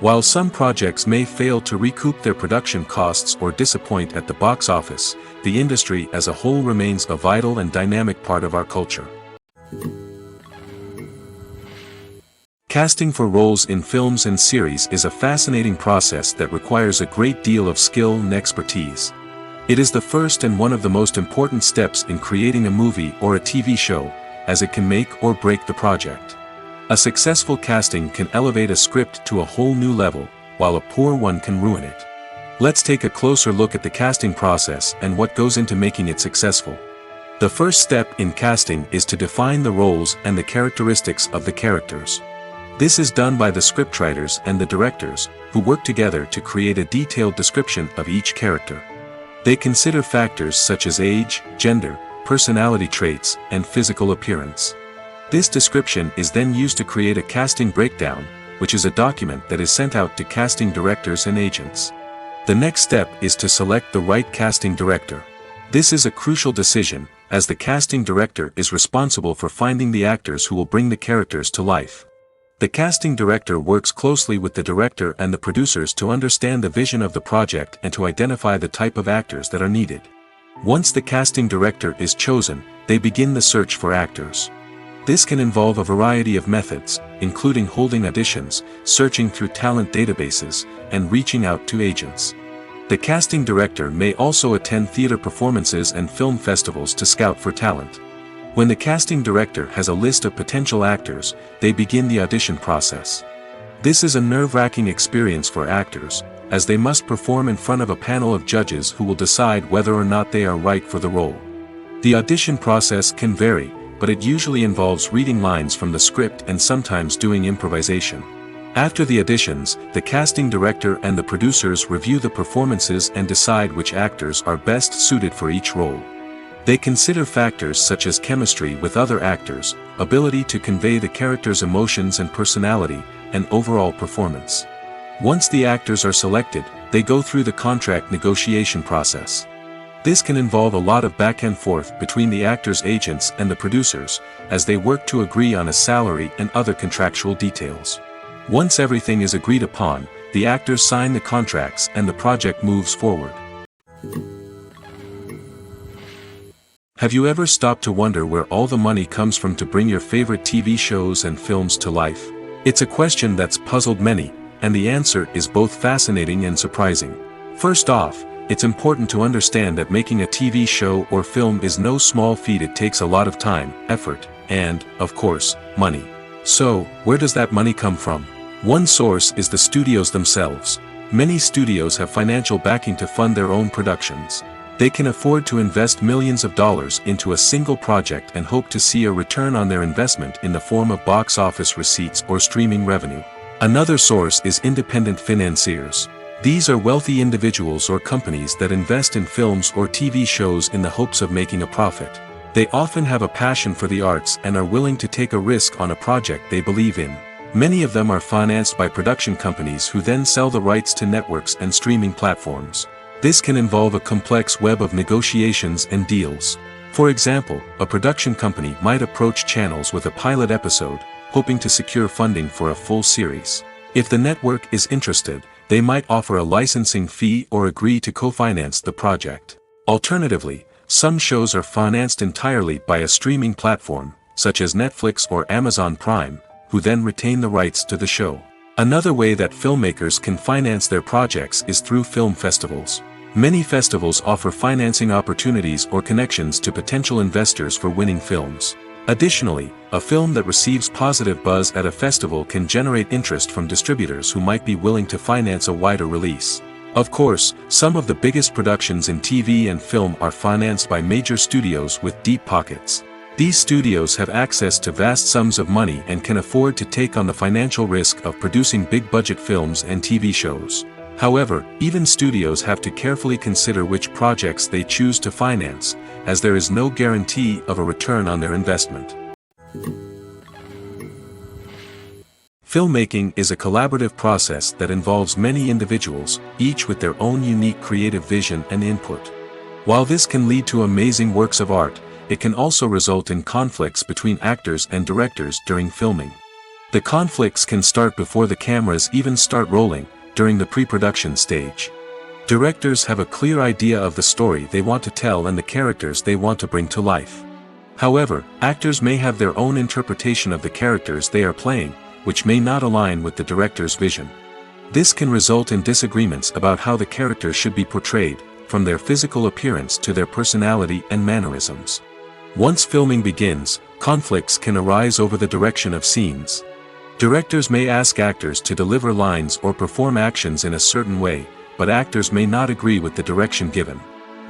While some projects may fail to recoup their production costs or disappoint at the box office, the industry as a whole remains a vital and dynamic part of our culture. Casting for roles in films and series is a fascinating process that requires a great deal of skill and expertise. It is the first and one of the most important steps in creating a movie or a TV show, as it can make or break the project. A successful casting can elevate a script to a whole new level, while a poor one can ruin it. Let's take a closer look at the casting process and what goes into making it successful. The first step in casting is to define the roles and the characteristics of the characters. This is done by the scriptwriters and the directors, who work together to create a detailed description of each character. They consider factors such as age, gender, personality traits, and physical appearance. This description is then used to create a casting breakdown, which is a document that is sent out to casting directors and agents. The next step is to select the right casting director. This is a crucial decision, as the casting director is responsible for finding the actors who will bring the characters to life. The casting director works closely with the director and the producers to understand the vision of the project and to identify the type of actors that are needed. Once the casting director is chosen, they begin the search for actors. This can involve a variety of methods, including holding auditions, searching through talent databases, and reaching out to agents. The casting director may also attend theater performances and film festivals to scout for talent. When the casting director has a list of potential actors, they begin the audition process. This is a nerve-wracking experience for actors, as they must perform in front of a panel of judges who will decide whether or not they are right for the role. The audition process can vary, but it usually involves reading lines from the script and sometimes doing improvisation. After the auditions, the casting director and the producers review the performances and decide which actors are best suited for each role. They consider factors such as chemistry with other actors, ability to convey the character's emotions and personality, and overall performance. Once the actors are selected, they go through the contract negotiation process. This can involve a lot of back and forth between the actors' agents and the producers, as they work to agree on a salary and other contractual details. Once everything is agreed upon, the actors sign the contracts and the project moves forward. Have you ever stopped to wonder where all the money comes from to bring your favorite TV shows and films to life? It's a question that's puzzled many, and the answer is both fascinating and surprising. First off, it's important to understand that making a TV show or film is no small feat. It takes a lot of time, effort, and, of course, money. So, where does that money come from? One source is the studios themselves. Many studios have financial backing to fund their own productions. They can afford to invest millions of dollars into a single project and hope to see a return on their investment in the form of box office receipts or streaming revenue. Another source is independent financiers. These are wealthy individuals or companies that invest in films or TV shows in the hopes of making a profit. They often have a passion for the arts and are willing to take a risk on a project they believe in. Many of them are financed by production companies who then sell the rights to networks and streaming platforms. This can involve a complex web of negotiations and deals. For example, a production company might approach channels with a pilot episode, hoping to secure funding for a full series. If the network is interested, they might offer a licensing fee or agree to co-finance the project. Alternatively, some shows are financed entirely by a streaming platform, such as Netflix or Amazon Prime, who then retain the rights to the show. Another way that filmmakers can finance their projects is through film festivals. Many festivals offer financing opportunities or connections to potential investors for winning films. Additionally, a film that receives positive buzz at a festival can generate interest from distributors who might be willing to finance a wider release. Of course, some of the biggest productions in TV and film are financed by major studios with deep pockets. These studios have access to vast sums of money and can afford to take on the financial risk of producing big-budget films and TV shows. However, even studios have to carefully consider which projects they choose to finance, as there is no guarantee of a return on their investment. Filmmaking is a collaborative process that involves many individuals, each with their own unique creative vision and input. While this can lead to amazing works of art, it can also result in conflicts between actors and directors during filming. The conflicts can start before the cameras even start rolling, during the pre-production stage. Directors have a clear idea of the story they want to tell and the characters they want to bring to life. However, actors may have their own interpretation of the characters they are playing, which may not align with the director's vision. This can result in disagreements about how the characters should be portrayed, from their physical appearance to their personality and mannerisms. Once filming begins, conflicts can arise over the direction of scenes. Directors may ask actors to deliver lines or perform actions in a certain way, but actors may not agree with the direction given.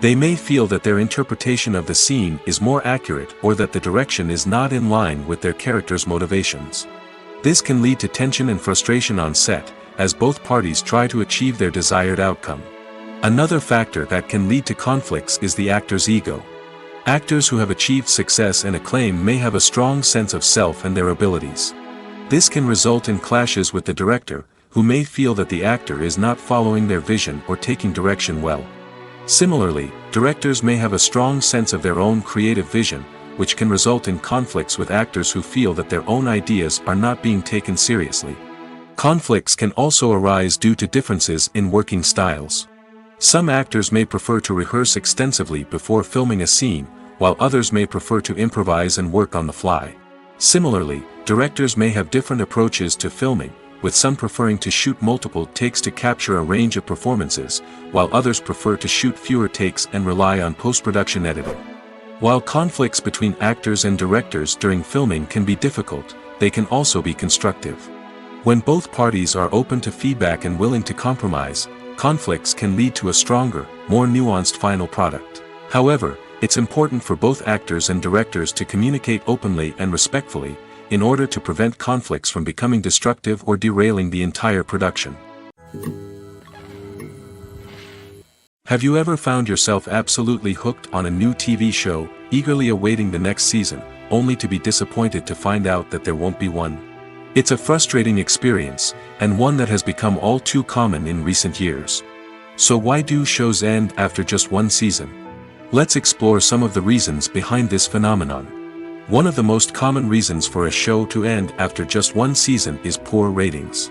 They may feel that their interpretation of the scene is more accurate or that the direction is not in line with their character's motivations. This can lead to tension and frustration on set, as both parties try to achieve their desired outcome. Another factor that can lead to conflicts is the actor's ego. Actors who have achieved success and acclaim may have a strong sense of self and their abilities. This can result in clashes with the director, who may feel that the actor is not following their vision or taking direction well. Similarly, directors may have a strong sense of their own creative vision, which can result in conflicts with actors who feel that their own ideas are not being taken seriously. Conflicts can also arise due to differences in working styles. Some actors may prefer to rehearse extensively before filming a scene, while others may prefer to improvise and work on the fly. Similarly, directors may have different approaches to filming, with some preferring to shoot multiple takes to capture a range of performances, while others prefer to shoot fewer takes and rely on post-production editing. While conflicts between actors and directors during filming can be difficult, they can also be constructive. When both parties are open to feedback and willing to compromise, Conflicts can lead to a stronger, more nuanced final product. However, it's important for both actors and directors to communicate openly and respectfully, in order to prevent conflicts from becoming destructive or derailing the entire production. Have you ever found yourself absolutely hooked on a new TV show, eagerly awaiting the next season, only to be disappointed to find out that there won't be one? It's a frustrating experience, and one that has become all too common in recent years. So why do shows end after just one season? Let's explore some of the reasons behind this phenomenon. One of the most common reasons for a show to end after just one season is poor ratings.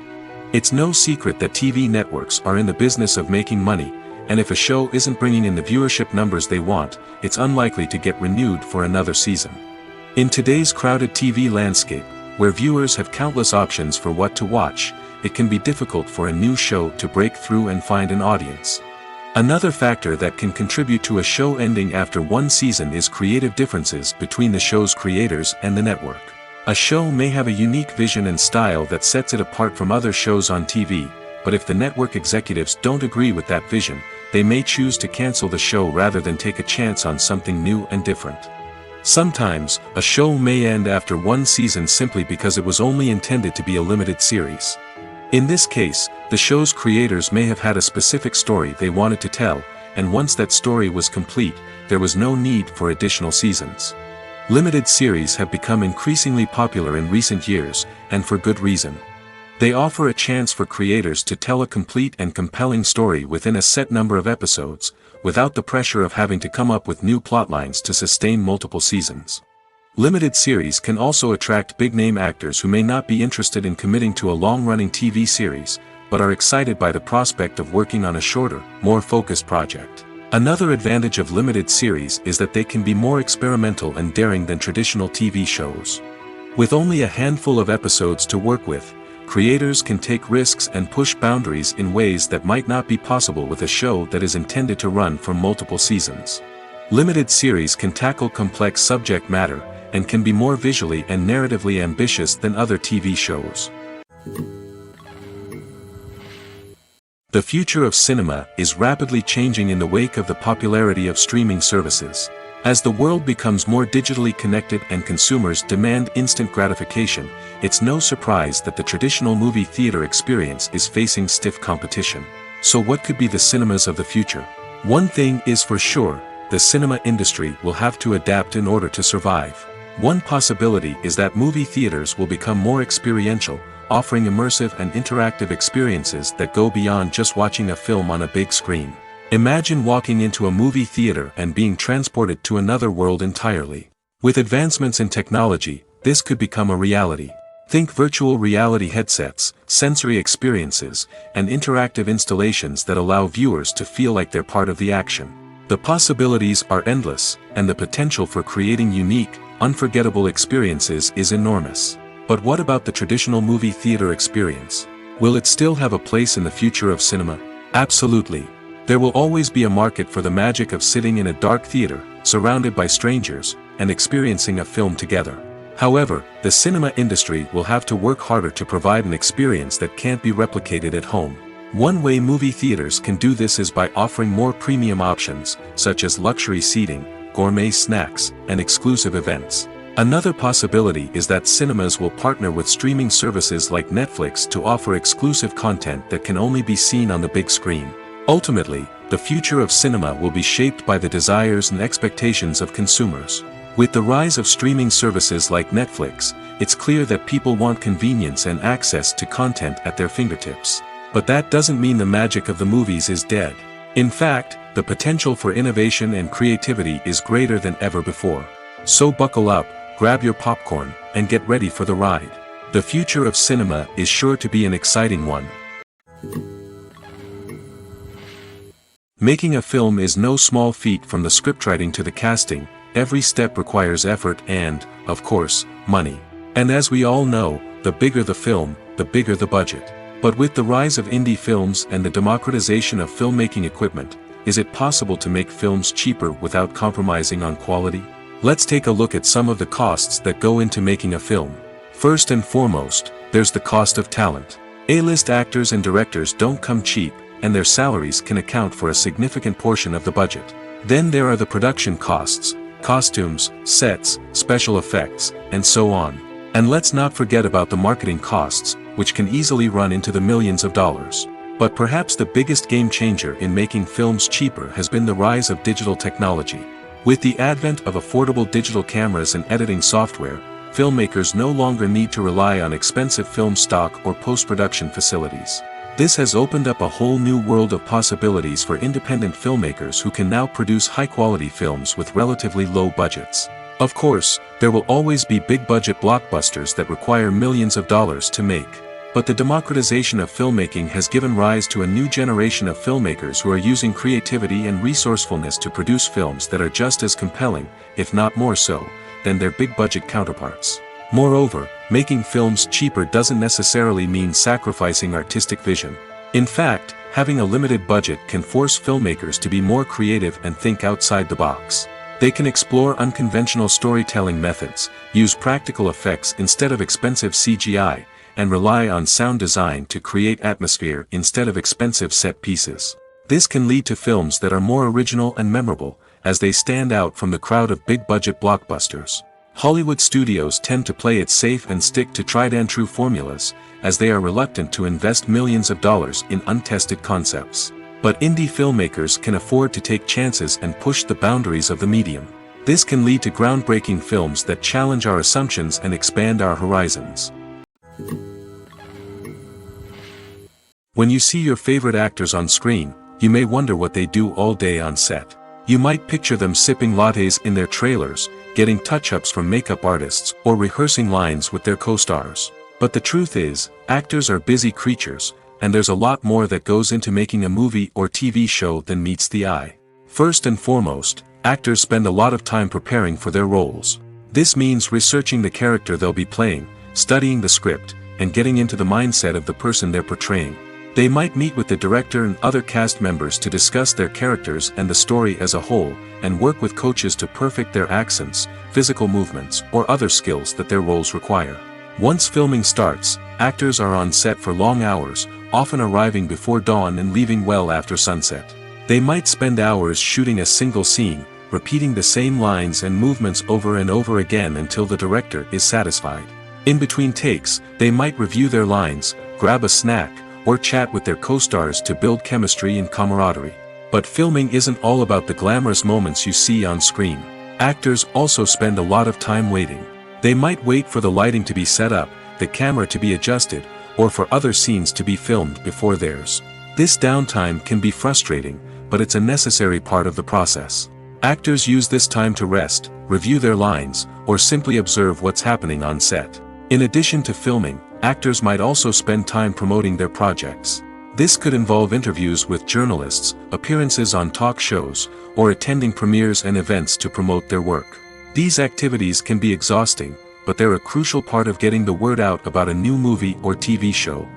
It's no secret that TV networks are in the business of making money, and if a show isn't bringing in the viewership numbers they want, it's unlikely to get renewed for another season. In today's crowded TV landscape, where viewers have countless options for what to watch, it can be difficult for a new show to break through and find an audience. Another factor that can contribute to a show ending after one season is creative differences between the show's creators and the network. A show may have a unique vision and style that sets it apart from other shows on TV, but if the network executives don't agree with that vision, they may choose to cancel the show rather than take a chance on something new and different. Sometimes, a show may end after one season simply because it was only intended to be a limited series. In this case, the show's creators may have had a specific story they wanted to tell, and once that story was complete, there was no need for additional seasons. Limited series have become increasingly popular in recent years, and for good reason. They offer a chance for creators to tell a complete and compelling story within a set number of episodes, without the pressure of having to come up with new plotlines to sustain multiple seasons. Limited series can also attract big-name actors who may not be interested in committing to a long-running TV series, but are excited by the prospect of working on a shorter, more focused project. Another advantage of limited series is that they can be more experimental and daring than traditional TV shows. With only a handful of episodes to work with, creators can take risks and push boundaries in ways that might not be possible with a show that is intended to run for multiple seasons. Limited series can tackle complex subject matter, and can be more visually and narratively ambitious than other TV shows. The future of cinema is rapidly changing in the wake of the popularity of streaming services. As the world becomes more digitally connected and consumers demand instant gratification, it's no surprise that the traditional movie theater experience is facing stiff competition. So what could be the cinemas of the future? One thing is for sure, the cinema industry will have to adapt in order to survive. One possibility is that movie theaters will become more experiential, offering immersive and interactive experiences that go beyond just watching a film on a big screen. Imagine walking into a movie theater and being transported to another world entirely. With advancements in technology, this could become a reality. Think virtual reality headsets, sensory experiences, and interactive installations that allow viewers to feel like they're part of the action. The possibilities are endless, and the potential for creating unique, unforgettable experiences is enormous. But what about the traditional movie theater experience? Will it still have a place in the future of cinema? Absolutely. There will always be a market for the magic of sitting in a dark theater, surrounded by strangers, and experiencing a film together. However, the cinema industry will have to work harder to provide an experience that can't be replicated at home. One way movie theaters can do this is by offering more premium options, such as luxury seating, gourmet snacks, and exclusive events. Another possibility is that cinemas will partner with streaming services like Netflix to offer exclusive content that can only be seen on the big screen. Ultimately, the future of cinema will be shaped by the desires and expectations of consumers. With the rise of streaming services like Netflix, it's clear that people want convenience and access to content at their fingertips. But that doesn't mean the magic of the movies is dead. In fact, the potential for innovation and creativity is greater than ever before. So buckle up, grab your popcorn, and get ready for the ride. The future of cinema is sure to be an exciting one. Making a film is no small feat. From the scriptwriting to the casting, every step requires effort and, of course, money. And as we all know, the bigger the film, the bigger the budget. But with the rise of indie films and the democratization of filmmaking equipment, is it possible to make films cheaper without compromising on quality? Let's take a look at some of the costs that go into making a film. First and foremost, there's the cost of talent. A-list actors and directors don't come cheap, and their salaries can account for a significant portion of the budget. Then there are the production costs, costumes, sets, special effects, and so on. And let's not forget about the marketing costs, which can easily run into the millions of dollars. But perhaps the biggest game changer in making films cheaper has been the rise of digital technology. With the advent of affordable digital cameras and editing software, filmmakers no longer need to rely on expensive film stock or post-production facilities. This has opened up a whole new world of possibilities for independent filmmakers who can now produce high-quality films with relatively low budgets. Of course, there will always be big-budget blockbusters that require millions of dollars to make. But the democratization of filmmaking has given rise to a new generation of filmmakers who are using creativity and resourcefulness to produce films that are just as compelling, if not more so, than their big-budget counterparts. Moreover, making films cheaper doesn't necessarily mean sacrificing artistic vision. In fact, having a limited budget can force filmmakers to be more creative and think outside the box. They can explore unconventional storytelling methods, use practical effects instead of expensive CGI, and rely on sound design to create atmosphere instead of expensive set pieces. This can lead to films that are more original and memorable, as they stand out from the crowd of big-budget blockbusters. Hollywood studios tend to play it safe and stick to tried-and-true formulas, as they are reluctant to invest millions of dollars in untested concepts. But indie filmmakers can afford to take chances and push the boundaries of the medium. This can lead to groundbreaking films that challenge our assumptions and expand our horizons. When you see your favorite actors on screen, you may wonder what they do all day on set. You might picture them sipping lattes in their trailers, getting touch-ups from makeup artists, or rehearsing lines with their co-stars. But the truth is, actors are busy creatures, and there's a lot more that goes into making a movie or TV show than meets the eye. First and foremost, actors spend a lot of time preparing for their roles. This means researching the character they'll be playing, studying the script, and getting into the mindset of the person they're portraying. They might meet with the director and other cast members to discuss their characters and the story as a whole, and work with coaches to perfect their accents, physical movements, or other skills that their roles require. Once filming starts, actors are on set for long hours, often arriving before dawn and leaving well after sunset. They might spend hours shooting a single scene, repeating the same lines and movements over and over again until the director is satisfied. In between takes, they might review their lines, grab a snack, or chat with their co-stars to build chemistry and camaraderie. But filming isn't all about the glamorous moments you see on screen. Actors also spend a lot of time waiting. They might wait for the lighting to be set up, the camera to be adjusted, or for other scenes to be filmed before theirs. This downtime can be frustrating, but it's a necessary part of the process. Actors use this time to rest, review their lines, or simply observe what's happening on set. In addition to filming, actors might also spend time promoting their projects. This could involve interviews with journalists, appearances on talk shows, or attending premieres and events to promote their work. These activities can be exhausting, but they're a crucial part of getting the word out about a new movie or TV show.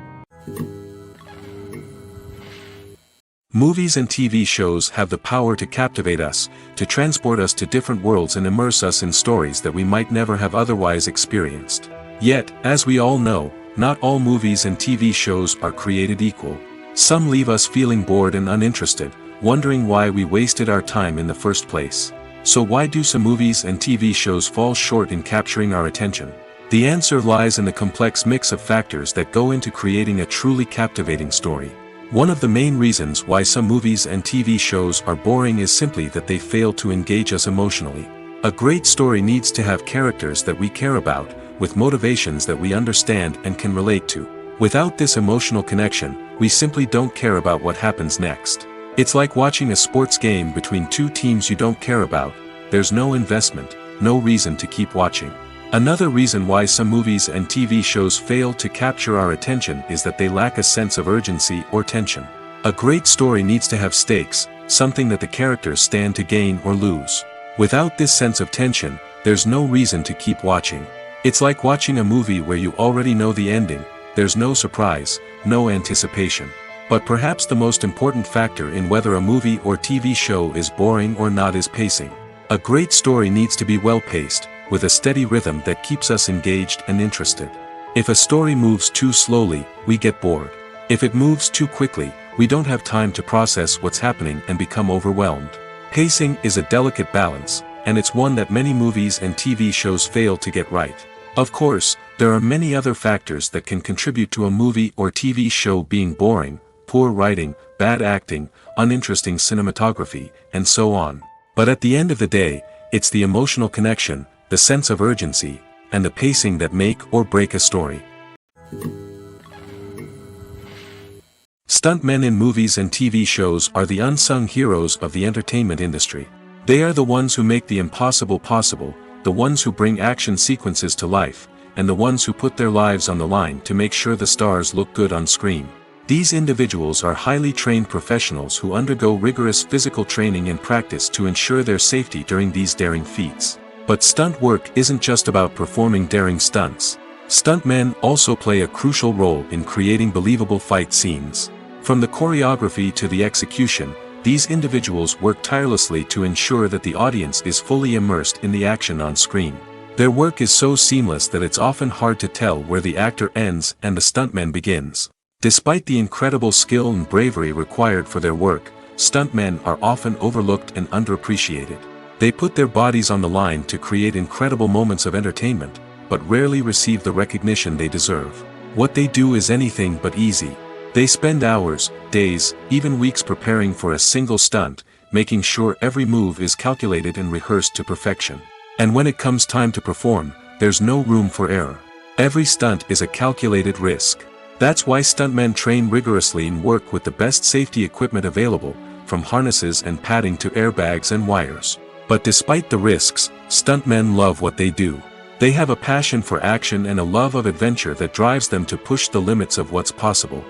Movies and TV shows have the power to captivate us, to transport us to different worlds and immerse us in stories that we might never have otherwise experienced. Yet, as we all know, not all movies and TV shows are created equal. Some leave us feeling bored and uninterested, wondering why we wasted our time in the first place. So why do some movies and TV shows fall short in capturing our attention? The answer lies in the complex mix of factors that go into creating a truly captivating story. One of the main reasons why some movies and TV shows are boring is simply that they fail to engage us emotionally. A great story needs to have characters that we care about, with motivations that we understand and can relate to. Without this emotional connection, we simply don't care about what happens next. It's like watching a sports game between two teams you don't care about. There's no investment, no reason to keep watching. Another reason why some movies and TV shows fail to capture our attention is that they lack a sense of urgency or tension. A great story needs to have stakes, something that the characters stand to gain or lose. Without this sense of tension, there's no reason to keep watching. It's like watching a movie where you already know the ending. There's no surprise, no anticipation. But perhaps the most important factor in whether a movie or TV show is boring or not is pacing. A great story needs to be well-paced, with a steady rhythm that keeps us engaged and interested. If a story moves too slowly, we get bored. If it moves too quickly, we don't have time to process what's happening and become overwhelmed. Pacing is a delicate balance, and it's one that many movies and TV shows fail to get right. Of course, there are many other factors that can contribute to a movie or TV show being boring: poor writing, bad acting, uninteresting cinematography, and so on. But at the end of the day, it's the emotional connection, the sense of urgency, and the pacing that make or break a story. Stuntmen in movies and TV shows are the unsung heroes of the entertainment industry. They are the ones who make the impossible possible, the ones who bring action sequences to life, and the ones who put their lives on the line to make sure the stars look good on screen. These individuals are highly trained professionals who undergo rigorous physical training and practice to ensure their safety during these daring feats. But stunt work isn't just about performing daring stunts. Stuntmen also play a crucial role in creating believable fight scenes. From the choreography to the execution, these individuals work tirelessly to ensure that the audience is fully immersed in the action on screen. Their work is so seamless that it's often hard to tell where the actor ends and the stuntman begins. Despite the incredible skill and bravery required for their work, stuntmen are often overlooked and underappreciated. They put their bodies on the line to create incredible moments of entertainment, but rarely receive the recognition they deserve. What they do is anything but easy. They spend hours, days, even weeks preparing for a single stunt, making sure every move is calculated and rehearsed to perfection. And when it comes time to perform, there's no room for error. Every stunt is a calculated risk. That's why stuntmen train rigorously and work with the best safety equipment available, from harnesses and padding to airbags and wires. But despite the risks, stuntmen love what they do. They have a passion for action and a love of adventure that drives them to push the limits of what's possible.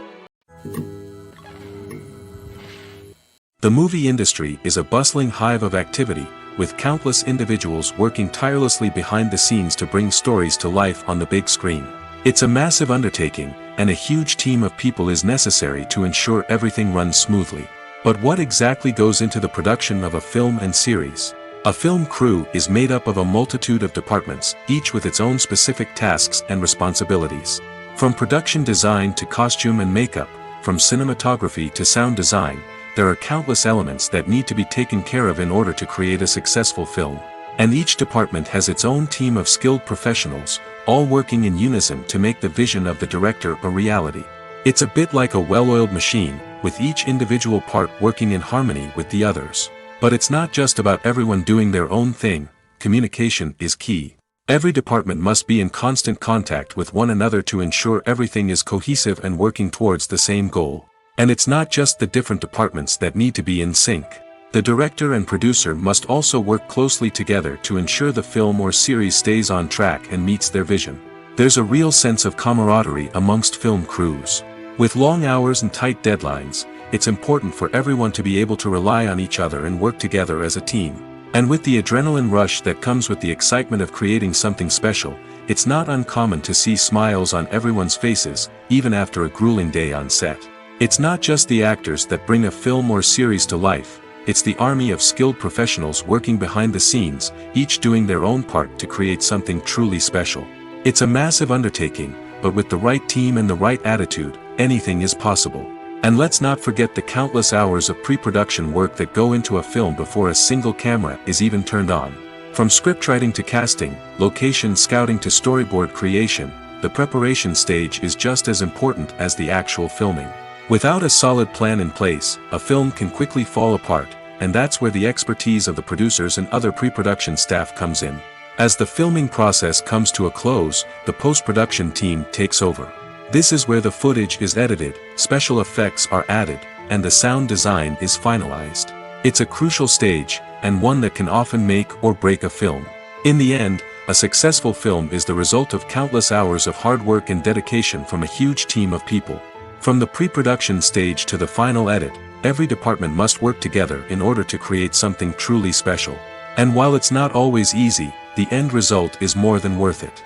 The movie industry is a bustling hive of activity, with countless individuals working tirelessly behind the scenes to bring stories to life on the big screen. It's a massive undertaking, and a huge team of people is necessary to ensure everything runs smoothly. But what exactly goes into the production of a film and series? A film crew is made up of a multitude of departments, each with its own specific tasks and responsibilities. From production design to costume and makeup, from cinematography to sound design, there are countless elements that need to be taken care of in order to create a successful film. And each department has its own team of skilled professionals, all working in unison to make the vision of the director a reality. It's a bit like a well-oiled machine, with each individual part working in harmony with the others. But it's not just about everyone doing their own thing. Communication is key. Every department must be in constant contact with one another to ensure everything is cohesive and working towards the same goal. And it's not just the different departments that need to be in sync. The director and producer must also work closely together to ensure the film or series stays on track and meets their vision. There's a real sense of camaraderie amongst film crews. With long hours and tight deadlines, it's important for everyone to be able to rely on each other and work together as a team. And with the adrenaline rush that comes with the excitement of creating something special, it's not uncommon to see smiles on everyone's faces, even after a grueling day on set. It's not just the actors that bring a film or series to life, it's the army of skilled professionals working behind the scenes, each doing their own part to create something truly special. It's a massive undertaking, but with the right team and the right attitude, anything is possible. And let's not forget the countless hours of pre-production work that go into a film before a single camera is even turned on. From scriptwriting to casting, location scouting to storyboard creation, the preparation stage is just as important as the actual filming. Without a solid plan in place, a film can quickly fall apart, and that's where the expertise of the producers and other pre-production staff comes in. As the filming process comes to a close, the post-production team takes over. This is where the footage is edited, special effects are added, and the sound design is finalized. It's a crucial stage, and one that can often make or break a film. In the end, a successful film is the result of countless hours of hard work and dedication from a huge team of people. From the pre-production stage to the final edit, every department must work together in order to create something truly special. And while it's not always easy, the end result is more than worth it.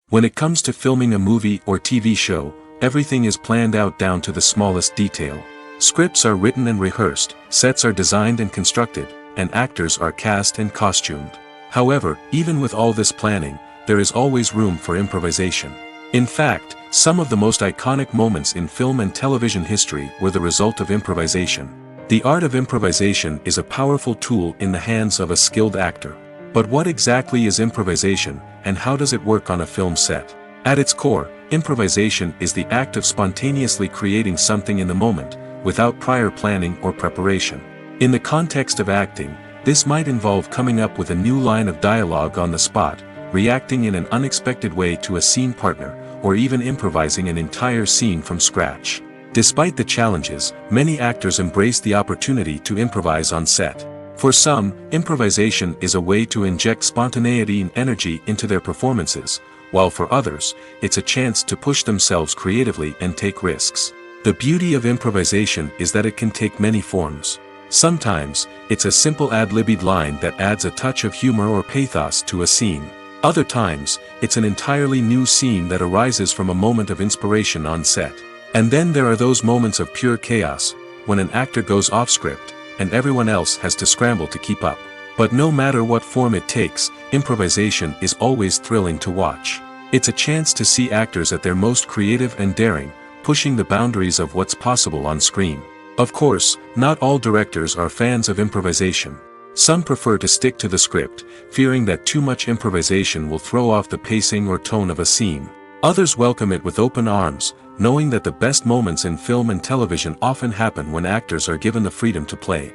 When it comes to filming a movie or TV show, everything is planned out down to the smallest detail. Scripts are written and rehearsed, sets are designed and constructed, and actors are cast and costumed. However, even with all this planning, there is always room for improvisation. In fact, some of the most iconic moments in film and television history were the result of improvisation. The art of improvisation is a powerful tool in the hands of a skilled actor. But what exactly is improvisation, and how does it work on a film set? At its core, improvisation is the act of spontaneously creating something in the moment, without prior planning or preparation. In the context of acting, this might involve coming up with a new line of dialogue on the spot, reacting in an unexpected way to a scene partner, or even improvising an entire scene from scratch. Despite the challenges, many actors embrace the opportunity to improvise on set. For some, improvisation is a way to inject spontaneity and energy into their performances, while for others, it's a chance to push themselves creatively and take risks. The beauty of improvisation is that it can take many forms. Sometimes, it's a simple ad-libbed line that adds a touch of humor or pathos to a scene. Other times, it's an entirely new scene that arises from a moment of inspiration on set. And then there are those moments of pure chaos, when an actor goes off script, and everyone else has to scramble to keep up. But no matter what form it takes, improvisation is always thrilling to watch. It's a chance to see actors at their most creative and daring, pushing the boundaries of what's possible on screen. Of course, not all directors are fans of improvisation. Some prefer to stick to the script, fearing that too much improvisation will throw off the pacing or tone of a scene. Others welcome it with open arms, knowing that the best moments in film and television often happen when actors are given the freedom to play.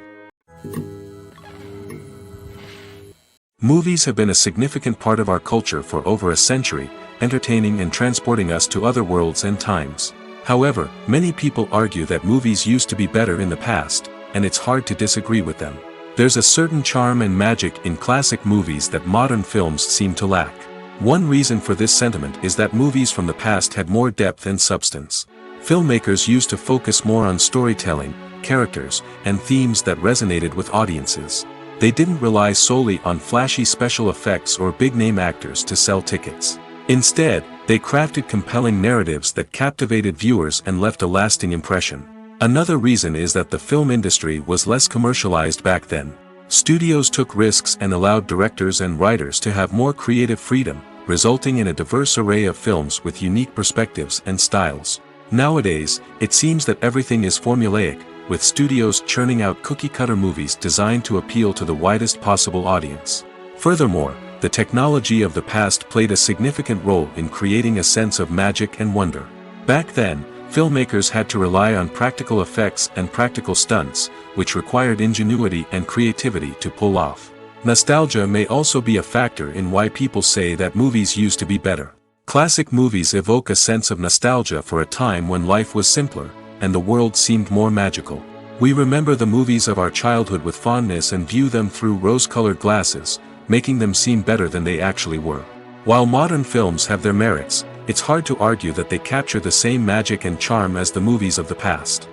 Movies have been a significant part of our culture for over a century, entertaining and transporting us to other worlds and times. However, many people argue that movies used to be better in the past, and it's hard to disagree with them. There's a certain charm and magic in classic movies that modern films seem to lack. One reason for this sentiment is that movies from the past had more depth and substance. Filmmakers used to focus more on storytelling, characters, and themes that resonated with audiences. They didn't rely solely on flashy special effects or big-name actors to sell tickets. Instead, they crafted compelling narratives that captivated viewers and left a lasting impression. Another reason is that the film industry was less commercialized back then. Studios took risks and allowed directors and writers to have more creative freedom, resulting in a diverse array of films with unique perspectives and styles. Nowadays, it seems that everything is formulaic, with studios churning out cookie-cutter movies designed to appeal to the widest possible audience. Furthermore, the technology of the past played a significant role in creating a sense of magic and wonder. Back then, filmmakers had to rely on practical effects and practical stunts, which required ingenuity and creativity to pull off. Nostalgia may also be a factor in why people say that movies used to be better. Classic movies evoke a sense of nostalgia for a time when life was simpler, and the world seemed more magical. We remember the movies of our childhood with fondness and view them through rose-colored glasses, making them seem better than they actually were. While modern films have their merits, it's hard to argue that they capture the same magic and charm as the movies of the past.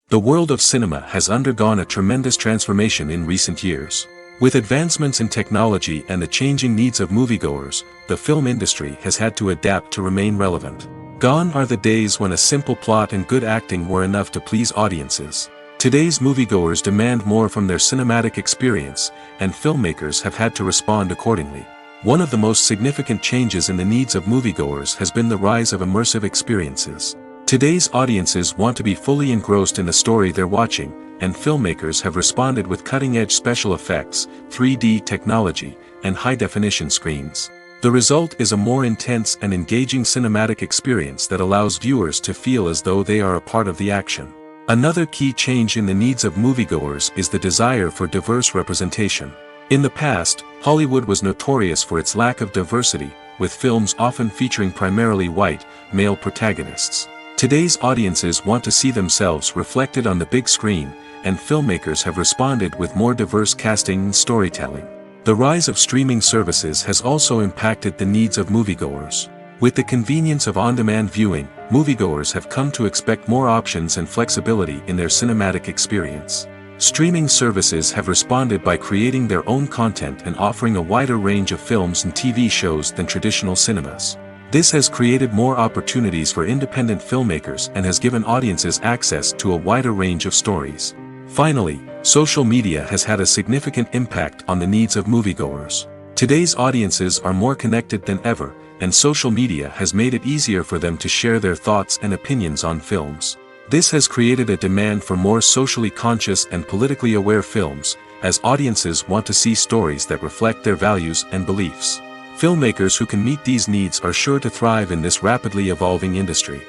The world of cinema has undergone a tremendous transformation in recent years. With advancements in technology and the changing needs of moviegoers, the film industry has had to adapt to remain relevant. Gone are the days when a simple plot and good acting were enough to please audiences. Today's moviegoers demand more from their cinematic experience, and filmmakers have had to respond accordingly. One of the most significant changes in the needs of moviegoers has been the rise of immersive experiences. Today's audiences want to be fully engrossed in the story they're watching, and filmmakers have responded with cutting-edge special effects, 3D technology, and high-definition screens. The result is a more intense and engaging cinematic experience that allows viewers to feel as though they are a part of the action. Another key change in the needs of moviegoers is the desire for diverse representation. In the past, Hollywood was notorious for its lack of diversity, with films often featuring primarily white, male protagonists. Today's audiences want to see themselves reflected on the big screen, and filmmakers have responded with more diverse casting and storytelling. The rise of streaming services has also impacted the needs of moviegoers. With the convenience of on-demand viewing, moviegoers have come to expect more options and flexibility in their cinematic experience. Streaming services have responded by creating their own content and offering a wider range of films and TV shows than traditional cinemas. This has created more opportunities for independent filmmakers and has given audiences access to a wider range of stories. Finally, social media has had a significant impact on the needs of moviegoers. Today's audiences are more connected than ever, and social media has made it easier for them to share their thoughts and opinions on films. This has created a demand for more socially conscious and politically aware films, as audiences want to see stories that reflect their values and beliefs. Filmmakers who can meet these needs are sure to thrive in this rapidly evolving industry.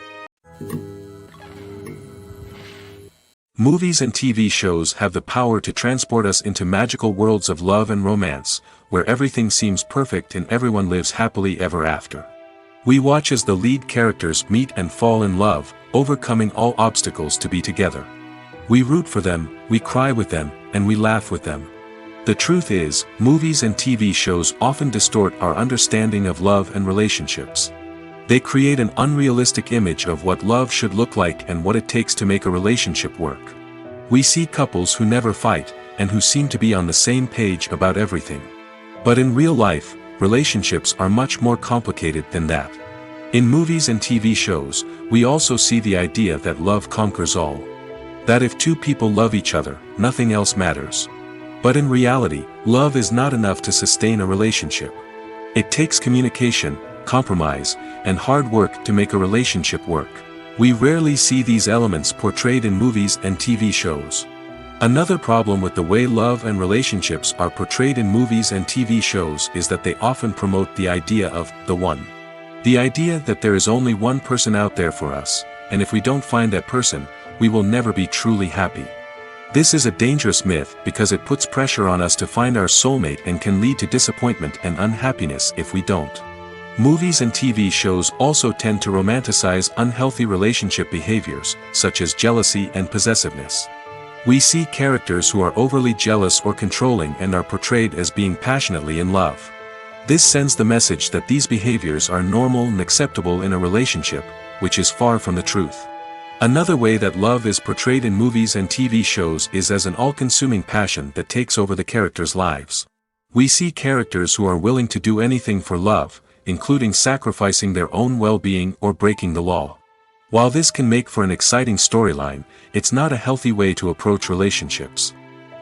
Movies and TV shows have the power to transport us into magical worlds of love and romance, where everything seems perfect and everyone lives happily ever after. We watch as the lead characters meet and fall in love, overcoming all obstacles to be together. We root for them, we cry with them, and we laugh with them. The truth is, movies and TV shows often distort our understanding of love and relationships. They create an unrealistic image of what love should look like and what it takes to make a relationship work. We see couples who never fight, and who seem to be on the same page about everything. But in real life, relationships are much more complicated than that. In movies and TV shows, we also see the idea that love conquers all. That if two people love each other, nothing else matters. But in reality, love is not enough to sustain a relationship. It takes communication, compromise, and hard work to make a relationship work. We rarely see these elements portrayed in movies and TV shows. Another problem with the way love and relationships are portrayed in movies and TV shows is that they often promote the idea of the one. The idea that there is only one person out there for us, and if we don't find that person, we will never be truly happy. This is a dangerous myth because it puts pressure on us to find our soulmate and can lead to disappointment and unhappiness if we don't. Movies and TV shows also tend to romanticize unhealthy relationship behaviors, such as jealousy and possessiveness. We see characters who are overly jealous or controlling and are portrayed as being passionately in love. This sends the message that these behaviors are normal and acceptable in a relationship, which is far from the truth. Another way that love is portrayed in movies and TV shows is as an all-consuming passion that takes over the characters' lives. We see characters who are willing to do anything for love, including sacrificing their own well-being or breaking the law. While this can make for an exciting storyline, it's not a healthy way to approach relationships.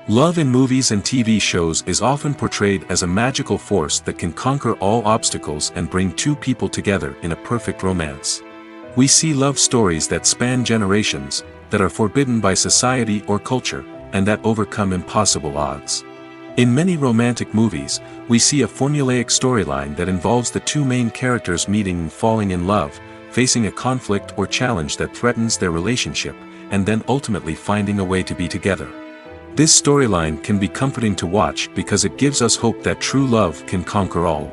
Love in movies and TV shows is often portrayed as a magical force that can conquer all obstacles and bring two people together in a perfect romance. We see love stories that span generations, that are forbidden by society or culture, and that overcome impossible odds. In many romantic movies, we see a formulaic storyline that involves the two main characters meeting and falling in love, facing a conflict or challenge that threatens their relationship, and then ultimately finding a way to be together. This storyline can be comforting to watch because it gives us hope that true love can conquer all.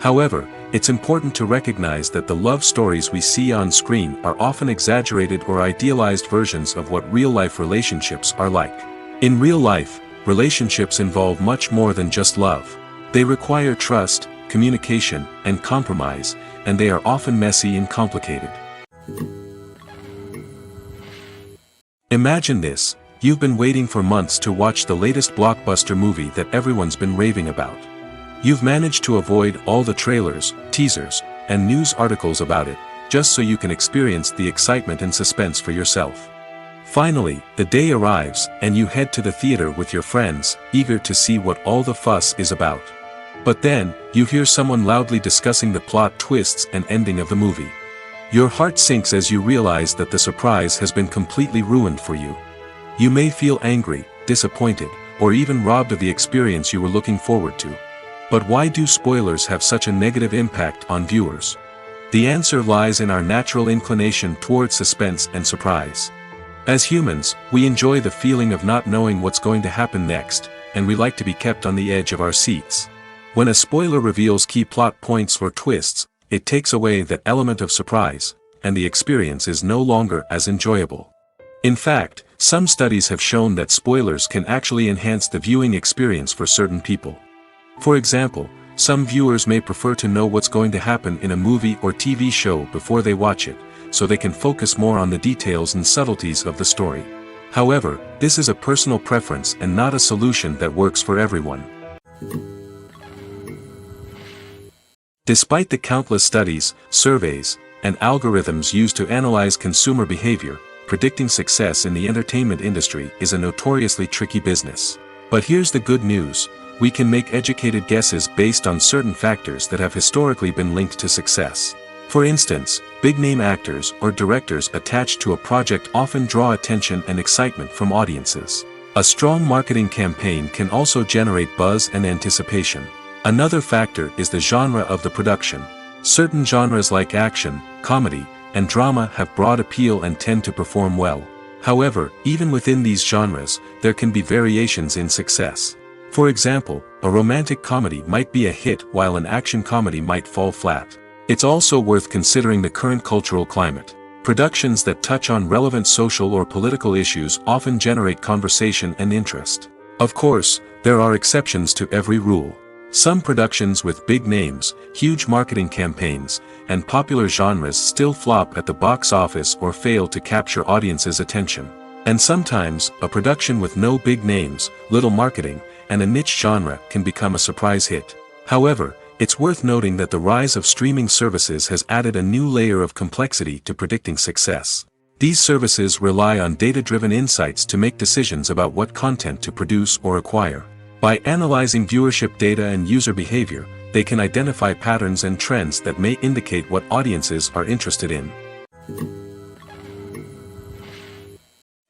However, it's important to recognize that the love stories we see on screen are often exaggerated or idealized versions of what real-life relationships are like. In real life, relationships involve much more than just love. They require trust, communication, and compromise, and they are often messy and complicated. Imagine this: you've been waiting for months to watch the latest blockbuster movie that everyone's been raving about. You've managed to avoid all the trailers, teasers, and news articles about it, just so you can experience the excitement and suspense for yourself. Finally, the day arrives, and you head to the theater with your friends, eager to see what all the fuss is about. But then, you hear someone loudly discussing the plot twists and ending of the movie. Your heart sinks as you realize that the surprise has been completely ruined for you. You may feel angry, disappointed, or even robbed of the experience you were looking forward to. But why do spoilers have such a negative impact on viewers? The answer lies in our natural inclination toward suspense and surprise. As humans, we enjoy the feeling of not knowing what's going to happen next, and we like to be kept on the edge of our seats. When a spoiler reveals key plot points or twists, it takes away that element of surprise, and the experience is no longer as enjoyable. In fact, some studies have shown that spoilers can actually enhance the viewing experience for certain people. For example, some viewers may prefer to know what's going to happen in a movie or TV show before they watch it, so they can focus more on the details and subtleties of the story. However, this is a personal preference and not a solution that works for everyone. Despite the countless studies, surveys, and algorithms used to analyze consumer behavior, predicting success in the entertainment industry is a notoriously tricky business. But here's the good news: we can make educated guesses based on certain factors that have historically been linked to success. For instance, big-name actors or directors attached to a project often draw attention and excitement from audiences. A strong marketing campaign can also generate buzz and anticipation. Another factor is the genre of the production. Certain genres like action, comedy, and drama have broad appeal and tend to perform well. However, even within these genres, there can be variations in success. For example, a romantic comedy might be a hit while an action comedy might fall flat. It's also worth considering the current cultural climate. Productions that touch on relevant social or political issues often generate conversation and interest. Of course, there are exceptions to every rule. Some productions with big names, huge marketing campaigns, and popular genres still flop at the box office or fail to capture audiences' attention. And sometimes, a production with no big names, little marketing, and a niche genre can become a surprise hit. However, it's worth noting that the rise of streaming services has added a new layer of complexity to predicting success. These services rely on data-driven insights to make decisions about what content to produce or acquire. By analyzing viewership data and user behavior, they can identify patterns and trends that may indicate what audiences are interested in.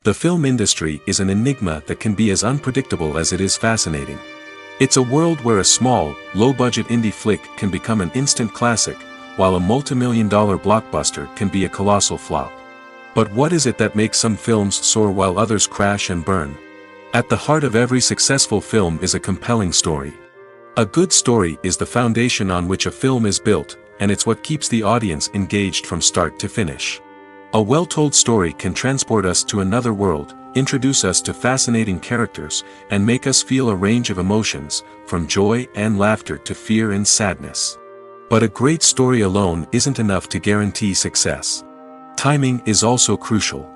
The film industry is an enigma that can be as unpredictable as it is fascinating. It's a world where a small, low-budget indie flick can become an instant classic, while a multi-million-dollar blockbuster can be a colossal flop. But what is it that makes some films soar while others crash and burn? At the heart of every successful film is a compelling story. A good story is the foundation on which a film is built, and it's what keeps the audience engaged from start to finish. A well-told story can transport us to another world, introduce us to fascinating characters, and make us feel a range of emotions, from joy and laughter to fear and sadness. But a great story alone isn't enough to guarantee success. Timing is also crucial.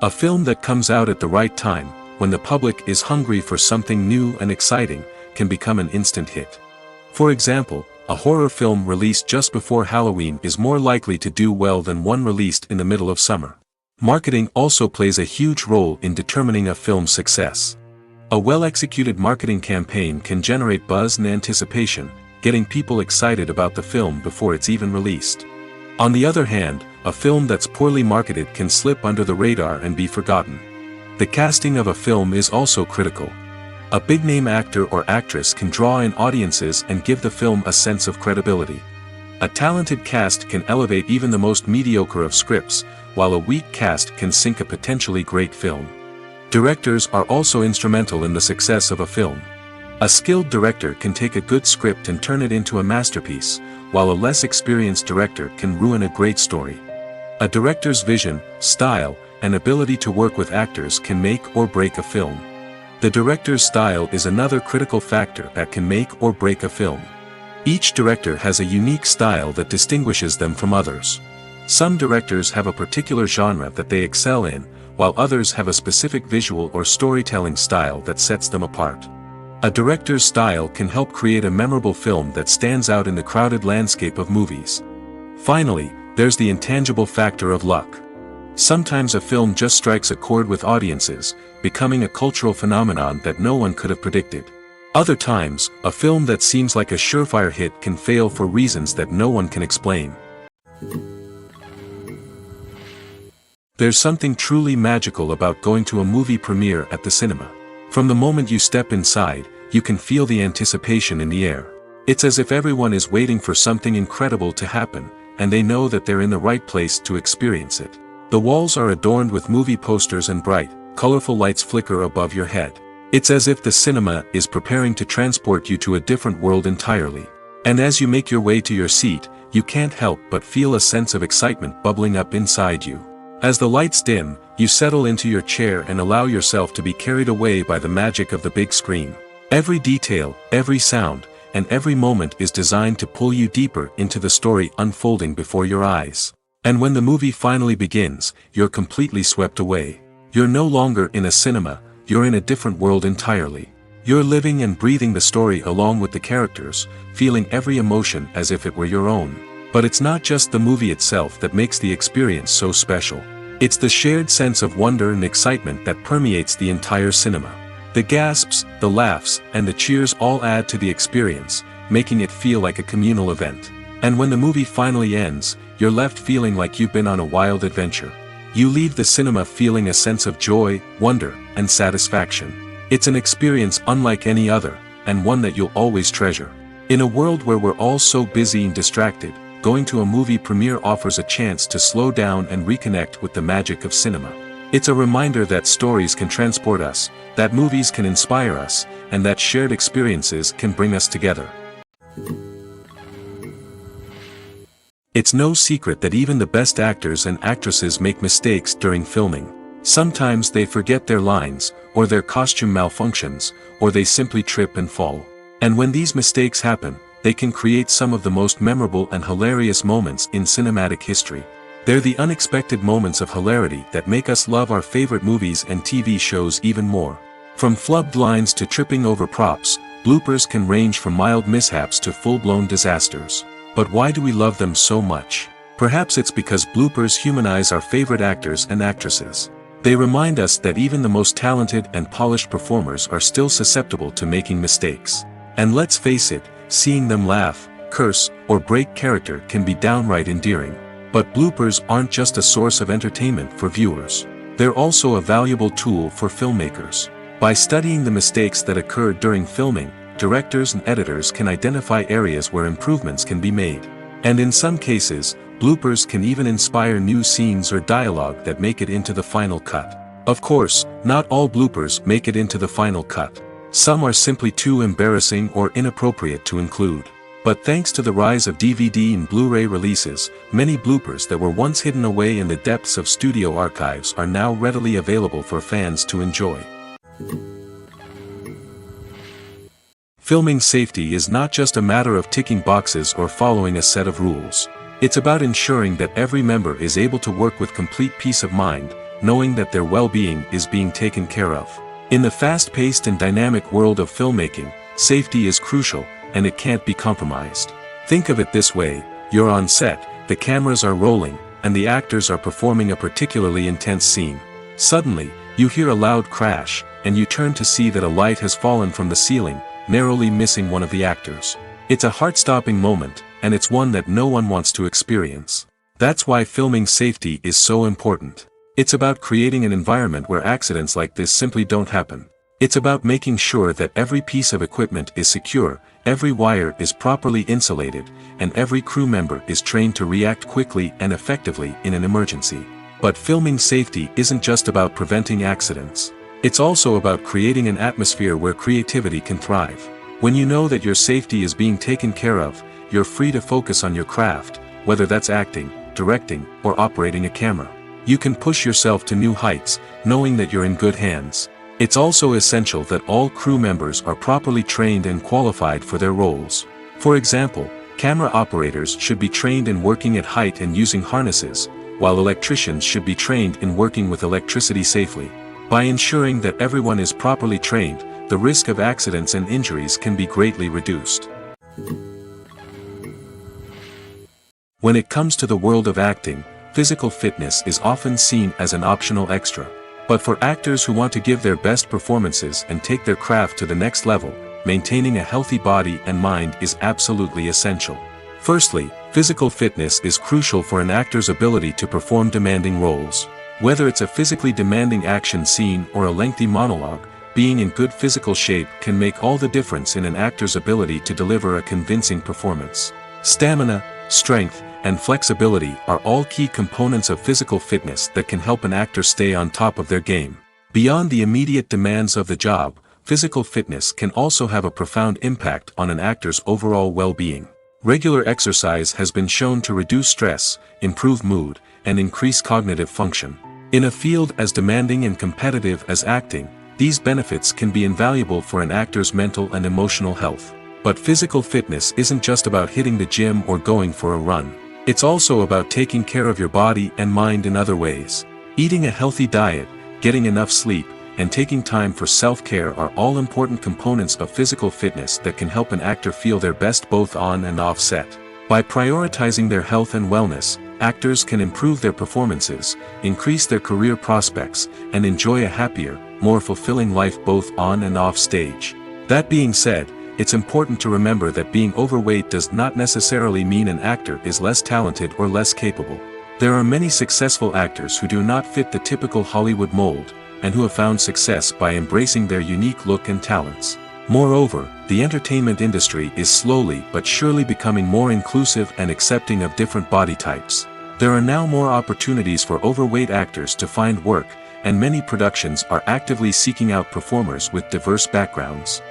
A film that comes out at the right time, when the public is hungry for something new and exciting, can become an instant hit. For example, a horror film released just before Halloween is more likely to do well than one released in the middle of summer. Marketing also plays a huge role in determining a film's success. A well-executed marketing campaign can generate buzz and anticipation, getting people excited about the film before it's even released. On the other hand, a film that's poorly marketed can slip under the radar and be forgotten. The casting of a film is also critical. A big-name actor or actress can draw in audiences and give the film a sense of credibility. A talented cast can elevate even the most mediocre of scripts, while a weak cast can sink a potentially great film. Directors are also instrumental in the success of a film. A skilled director can take a good script and turn it into a masterpiece, while a less experienced director can ruin a great story. A director's vision, style, and ability to work with actors can make or break a film. The director's style is another critical factor that can make or break a film. Each director has a unique style that distinguishes them from others. Some directors have a particular genre that they excel in, while others have a specific visual or storytelling style that sets them apart. A director's style can help create a memorable film that stands out in the crowded landscape of movies. Finally, there's the intangible factor of luck. Sometimes a film just strikes a chord with audiences, becoming a cultural phenomenon that no one could have predicted. Other times, a film that seems like a surefire hit can fail for reasons that no one can explain. There's something truly magical about going to a movie premiere at the cinema. From the moment you step inside, you can feel the anticipation in the air. It's as if everyone is waiting for something incredible to happen, and they know that they're in the right place to experience it. The walls are adorned with movie posters and bright, colorful lights flicker above your head. It's as if the cinema is preparing to transport you to a different world entirely. And as you make your way to your seat, you can't help but feel a sense of excitement bubbling up inside you. As the lights dim, you settle into your chair and allow yourself to be carried away by the magic of the big screen. Every detail, every sound, and every moment is designed to pull you deeper into the story unfolding before your eyes. And when the movie finally begins, you're completely swept away. You're no longer in a cinema, you're in a different world entirely. You're living and breathing the story along with the characters, feeling every emotion as if it were your own. But it's not just the movie itself that makes the experience so special. It's the shared sense of wonder and excitement that permeates the entire cinema. The gasps, the laughs, and the cheers all add to the experience, making it feel like a communal event. And when the movie finally ends, you're left feeling like you've been on a wild adventure. You leave the cinema feeling a sense of joy, wonder, and satisfaction. It's an experience unlike any other, and one that you'll always treasure. In a world where we're all so busy and distracted, going to a movie premiere offers a chance to slow down and reconnect with the magic of cinema. It's a reminder that stories can transport us, that movies can inspire us, and that shared experiences can bring us together. It's no secret that even the best actors and actresses make mistakes during filming. Sometimes they forget their lines, or their costume malfunctions, or they simply trip and fall. And when these mistakes happen, they can create some of the most memorable and hilarious moments in cinematic history. They're the unexpected moments of hilarity that make us love our favorite movies and TV shows even more. From flubbed lines to tripping over props, bloopers can range from mild mishaps to full-blown disasters. But why do we love them so much? Perhaps it's because bloopers humanize our favorite actors and actresses. They remind us that even the most talented and polished performers are still susceptible to making mistakes. And let's face it, seeing them laugh, curse, or break character can be downright endearing. But bloopers aren't just a source of entertainment for viewers. They're also a valuable tool for filmmakers. By studying the mistakes that occurred during filming, directors and editors can identify areas where improvements can be made. And in some cases, bloopers can even inspire new scenes or dialogue that make it into the final cut. Of course, not all bloopers make it into the final cut. Some are simply too embarrassing or inappropriate to include. But thanks to the rise of DVD and Blu-ray releases, many bloopers that were once hidden away in the depths of studio archives are now readily available for fans to enjoy. Filming safety is not just a matter of ticking boxes or following a set of rules. It's about ensuring that every member is able to work with complete peace of mind, knowing that their well-being is being taken care of. In the fast-paced and dynamic world of filmmaking, safety is crucial, and it can't be compromised. Think of it this way: you're on set, the cameras are rolling, and the actors are performing a particularly intense scene. Suddenly, you hear a loud crash, and you turn to see that a light has fallen from the ceiling, narrowly missing one of the actors. It's a heart-stopping moment, and it's one that no one wants to experience. That's why filming safety is so important. It's about creating an environment where accidents like this simply don't happen. It's about making sure that every piece of equipment is secure, every wire is properly insulated, and every crew member is trained to react quickly and effectively in an emergency. But filming safety isn't just about preventing accidents. It's also about creating an atmosphere where creativity can thrive. When you know that your safety is being taken care of, you're free to focus on your craft, whether that's acting, directing, or operating a camera. You can push yourself to new heights, knowing that you're in good hands. It's also essential that all crew members are properly trained and qualified for their roles. For example, camera operators should be trained in working at height and using harnesses, while electricians should be trained in working with electricity safely. By ensuring that everyone is properly trained, the risk of accidents and injuries can be greatly reduced. When it comes to the world of acting, physical fitness is often seen as an optional extra. But for actors who want to give their best performances and take their craft to the next level, maintaining a healthy body and mind is absolutely essential. Firstly, physical fitness is crucial for an actor's ability to perform demanding roles. Whether it's a physically demanding action scene or a lengthy monologue, being in good physical shape can make all the difference in an actor's ability to deliver a convincing performance. Stamina, strength, and flexibility are all key components of physical fitness that can help an actor stay on top of their game. Beyond the immediate demands of the job, physical fitness can also have a profound impact on an actor's overall well-being. Regular exercise has been shown to reduce stress, improve mood, and increase cognitive function. In a field as demanding and competitive as acting, these benefits can be invaluable for an actor's mental and emotional health. But physical fitness isn't just about hitting the gym or going for a run. It's also about taking care of your body and mind in other ways. Eating a healthy diet, getting enough sleep, and taking time for self-care are all important components of physical fitness that can help an actor feel their best both on and off set. By prioritizing their health and wellness, actors can improve their performances, increase their career prospects, and enjoy a happier, more fulfilling life both on and off stage. That being said, it's important to remember that being overweight does not necessarily mean an actor is less talented or less capable. There are many successful actors who do not fit the typical Hollywood mold, and who have found success by embracing their unique look and talents. Moreover, the entertainment industry is slowly but surely becoming more inclusive and accepting of different body types. There are now more opportunities for overweight actors to find work, and many productions are actively seeking out performers with diverse backgrounds.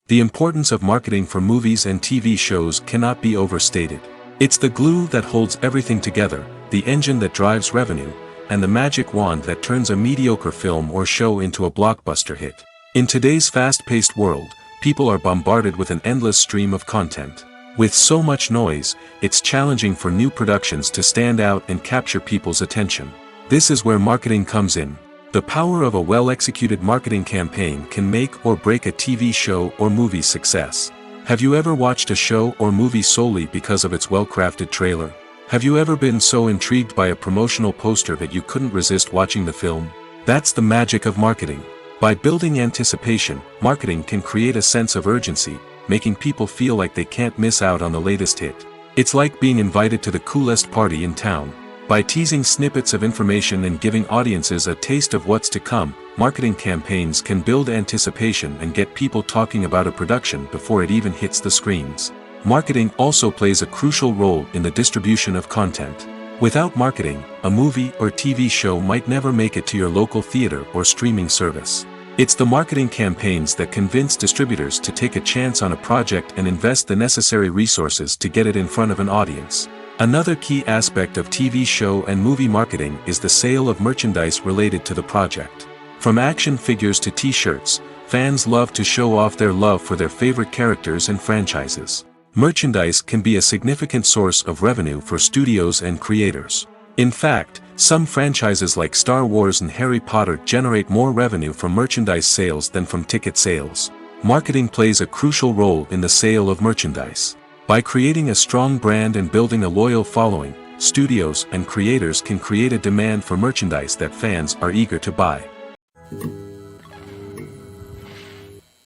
The importance of marketing for movies and TV shows cannot be overstated. It's the glue that holds everything together, the engine that drives revenue, and the magic wand that turns a mediocre film or show into a blockbuster hit. In today's fast-paced world, people are bombarded with an endless stream of content. With so much noise, it's challenging for new productions to stand out and capture people's attention. This is where marketing comes in. The power of a well-executed marketing campaign can make or break a TV show or movie's success. Have you ever watched a show or movie solely because of its well-crafted trailer? Have you ever been so intrigued by a promotional poster that you couldn't resist watching the film? That's the magic of marketing. By building anticipation, marketing can create a sense of urgency, making people feel like they can't miss out on the latest hit. It's like being invited to the coolest party in town. By teasing snippets of information and giving audiences a taste of what's to come, marketing campaigns can build anticipation and get people talking about a production before it even hits the screens. Marketing also plays a crucial role in the distribution of content. Without marketing, a movie or TV show might never make it to your local theater or streaming service. It's the marketing campaigns that convince distributors to take a chance on a project and invest the necessary resources to get it in front of an audience. Another key aspect of TV show and movie marketing is the sale of merchandise related to the project. From action figures to t-shirts, fans love to show off their love for their favorite characters and franchises. Merchandise can be a significant source of revenue for studios and creators. In fact, some franchises like Star Wars and Harry Potter generate more revenue from merchandise sales than from ticket sales. Marketing plays a crucial role in the sale of merchandise. By creating a strong brand and building a loyal following, studios and creators can create a demand for merchandise that fans are eager to buy.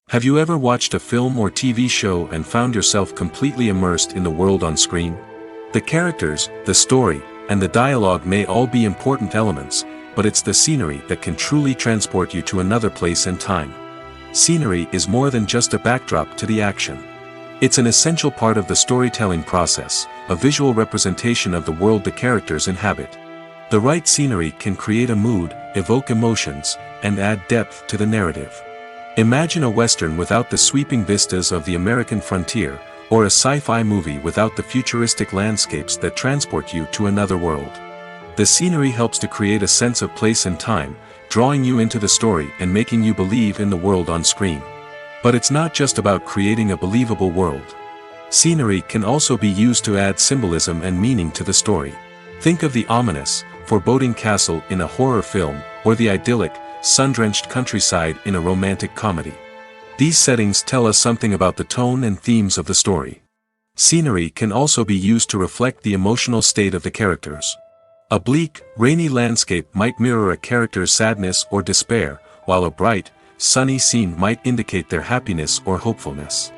Have you ever watched a film or TV show and found yourself completely immersed in the world on screen? The characters, the story, and the dialogue may all be important elements, but it's the scenery that can truly transport you to another place and time. Scenery is more than just a backdrop to the action. It's an essential part of the storytelling process, a visual representation of the world the characters inhabit. The right scenery can create a mood, evoke emotions, and add depth to the narrative. Imagine a Western without the sweeping vistas of the American frontier, or a sci-fi movie without the futuristic landscapes that transport you to another world. The scenery helps to create a sense of place and time, drawing you into the story and making you believe in the world on screen. But it's not just about creating a believable world. Scenery can also be used to add symbolism and meaning to the story. Think of the ominous, foreboding castle in a horror film, or the idyllic, sun-drenched countryside in a romantic comedy. These settings tell us something about the tone and themes of the story. Scenery can also be used to reflect the emotional state of the characters. A bleak, rainy landscape might mirror a character's sadness or despair, while a bright, sunny scene might indicate their happiness or hopefulness.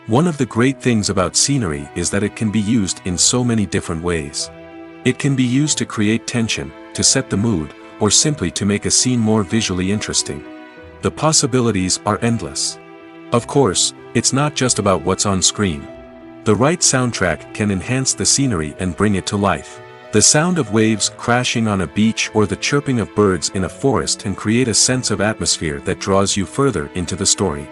One of the great things about scenery is that it can be used in so many different ways. It can be used to create tension, to set the mood, or simply to make a scene more visually interesting. The possibilities are endless. Of course, it's not just about what's on screen. The right soundtrack can enhance the scenery and bring it to life. The sound of waves crashing on a beach or the chirping of birds in a forest can create a sense of atmosphere that draws you further into the story.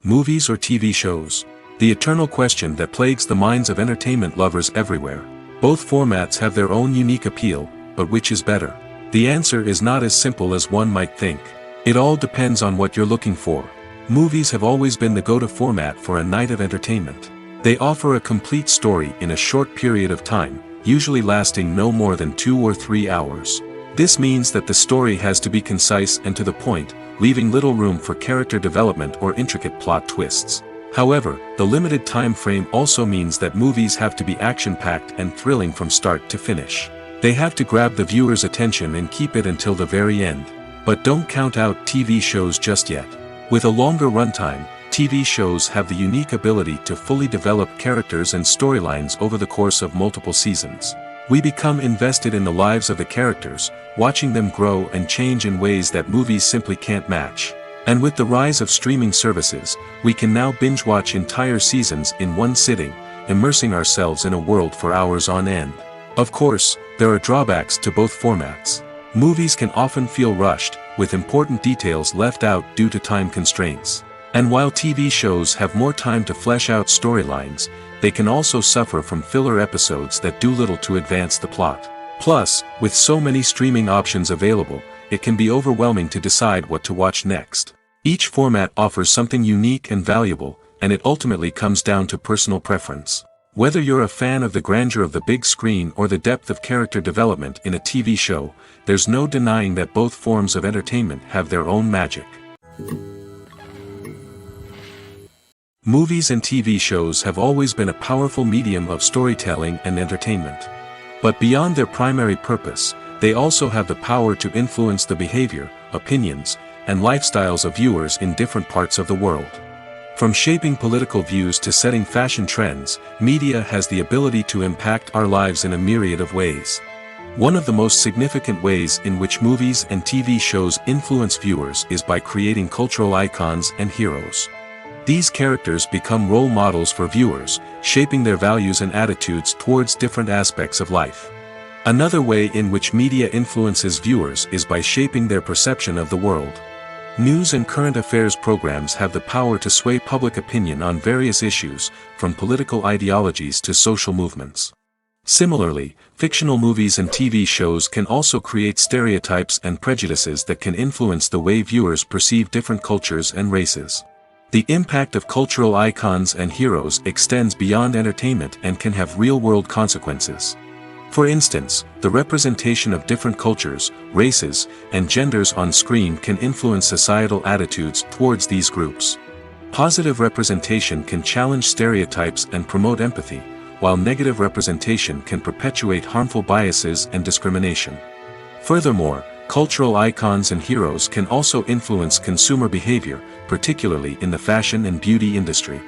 Movies or TV shows? The eternal question that plagues the minds of entertainment lovers everywhere. Both formats have their own unique appeal, but which is better? The answer is not as simple as one might think. It all depends on what you're looking for. Movies have always been the go-to format for a night of entertainment. They offer a complete story in a short period of time, usually lasting no more than 2 or 3 hours. This means that the story has to be concise and to the point, leaving little room for character development or intricate plot twists. However, the limited time frame also means that movies have to be action-packed and thrilling from start to finish. They have to grab the viewer's attention and keep it until the very end. But don't count out TV shows just yet. With a longer runtime, TV shows have the unique ability to fully develop characters and storylines over the course of multiple seasons. We become invested in the lives of the characters, watching them grow and change in ways that movies simply can't match. And with the rise of streaming services, we can now binge-watch entire seasons in one sitting, immersing ourselves in a world for hours on end. Of course, there are drawbacks to both formats. Movies can often feel rushed, with important details left out due to time constraints. And while TV shows have more time to flesh out storylines, they can also suffer from filler episodes that do little to advance the plot. Plus, with so many streaming options available, it can be overwhelming to decide what to watch next. Each format offers something unique and valuable, and it ultimately comes down to personal preference. Whether you're a fan of the grandeur of the big screen or the depth of character development in a TV show, there's no denying that both forms of entertainment have their own magic. Movies and TV shows have always been a powerful medium of storytelling and entertainment. But beyond their primary purpose, they also have the power to influence the behavior, opinions, and lifestyles of viewers in different parts of the world. From shaping political views to setting fashion trends, media has the ability to impact our lives in a myriad of ways. One of the most significant ways in which movies and TV shows influence viewers is by creating cultural icons and heroes. These characters become role models for viewers, shaping their values and attitudes towards different aspects of life. Another way in which media influences viewers is by shaping their perception of the world. News and current affairs programs have the power to sway public opinion on various issues, from political ideologies to social movements. Similarly, fictional movies and TV shows can also create stereotypes and prejudices that can influence the way viewers perceive different cultures and races. The impact of cultural icons and heroes extends beyond entertainment and can have real-world consequences. For instance, the representation of different cultures, races, and genders on screen can influence societal attitudes towards these groups. Positive representation can challenge stereotypes and promote empathy, while negative representation can perpetuate harmful biases and discrimination. Furthermore, cultural icons and heroes can also influence consumer behavior, particularly in the fashion and beauty industry.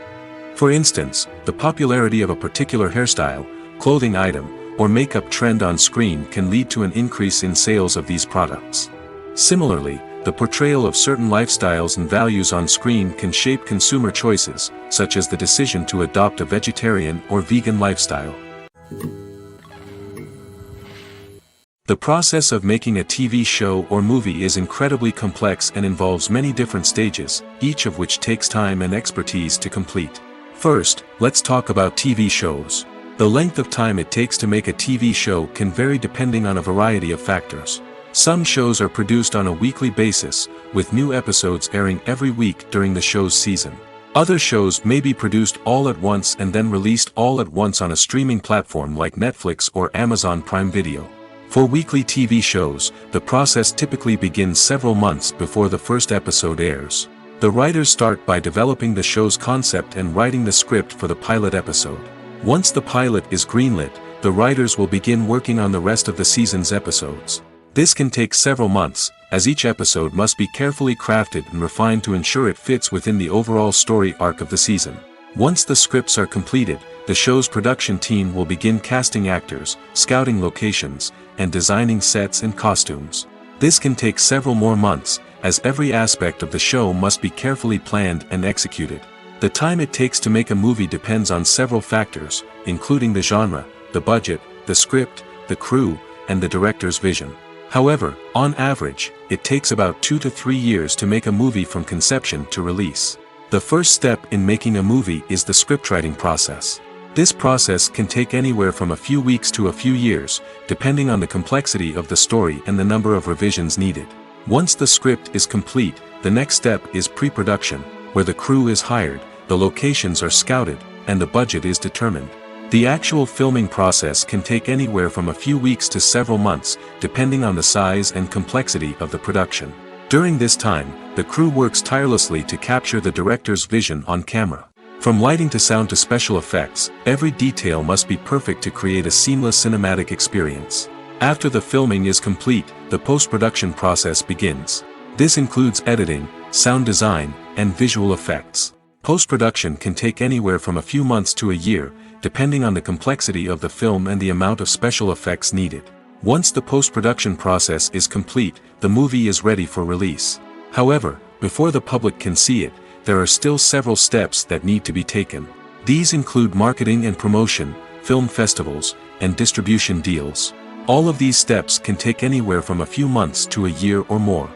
For instance, the popularity of a particular hairstyle, clothing item, or makeup trend on screen can lead to an increase in sales of these products. Similarly, the portrayal of certain lifestyles and values on screen can shape consumer choices, such as the decision to adopt a vegetarian or vegan lifestyle. The process of making a TV show or movie is incredibly complex and involves many different stages, each of which takes time and expertise to complete. First, let's talk about TV shows. The length of time it takes to make a TV show can vary depending on a variety of factors. Some shows are produced on a weekly basis, with new episodes airing every week during the show's season. Other shows may be produced all at once and then released all at once on a streaming platform like Netflix or Amazon Prime Video. For weekly TV shows, the process typically begins several months before the first episode airs. The writers start by developing the show's concept and writing the script for the pilot episode. Once the pilot is greenlit, the writers will begin working on the rest of the season's episodes. This can take several months, as each episode must be carefully crafted and refined to ensure it fits within the overall story arc of the season. Once the scripts are completed, the show's production team will begin casting actors, scouting locations, and designing sets and costumes. This can take several more months, as every aspect of the show must be carefully planned and executed. The time it takes to make a movie depends on several factors, including the genre, the budget, the script, the crew, and the director's vision. However, on average, it takes about 2 to 3 years to make a movie from conception to release. The first step in making a movie is the scriptwriting process. This process can take anywhere from a few weeks to a few years, depending on the complexity of the story and the number of revisions needed. Once the script is complete, the next step is pre-production, where the crew is hired, the locations are scouted, and the budget is determined. The actual filming process can take anywhere from a few weeks to several months, depending on the size and complexity of the production. During this time, the crew works tirelessly to capture the director's vision on camera. From lighting to sound to special effects, every detail must be perfect to create a seamless cinematic experience. After the filming is complete, the post-production process begins. This includes editing, sound design, and visual effects. Post-production can take anywhere from a few months to a year, depending on the complexity of the film and the amount of special effects needed. Once the post-production process is complete, the movie is ready for release. However, before the public can see it, there are still several steps that need to be taken. These include marketing and promotion, film festivals, and distribution deals. All of these steps can take anywhere from a few months to a year or more.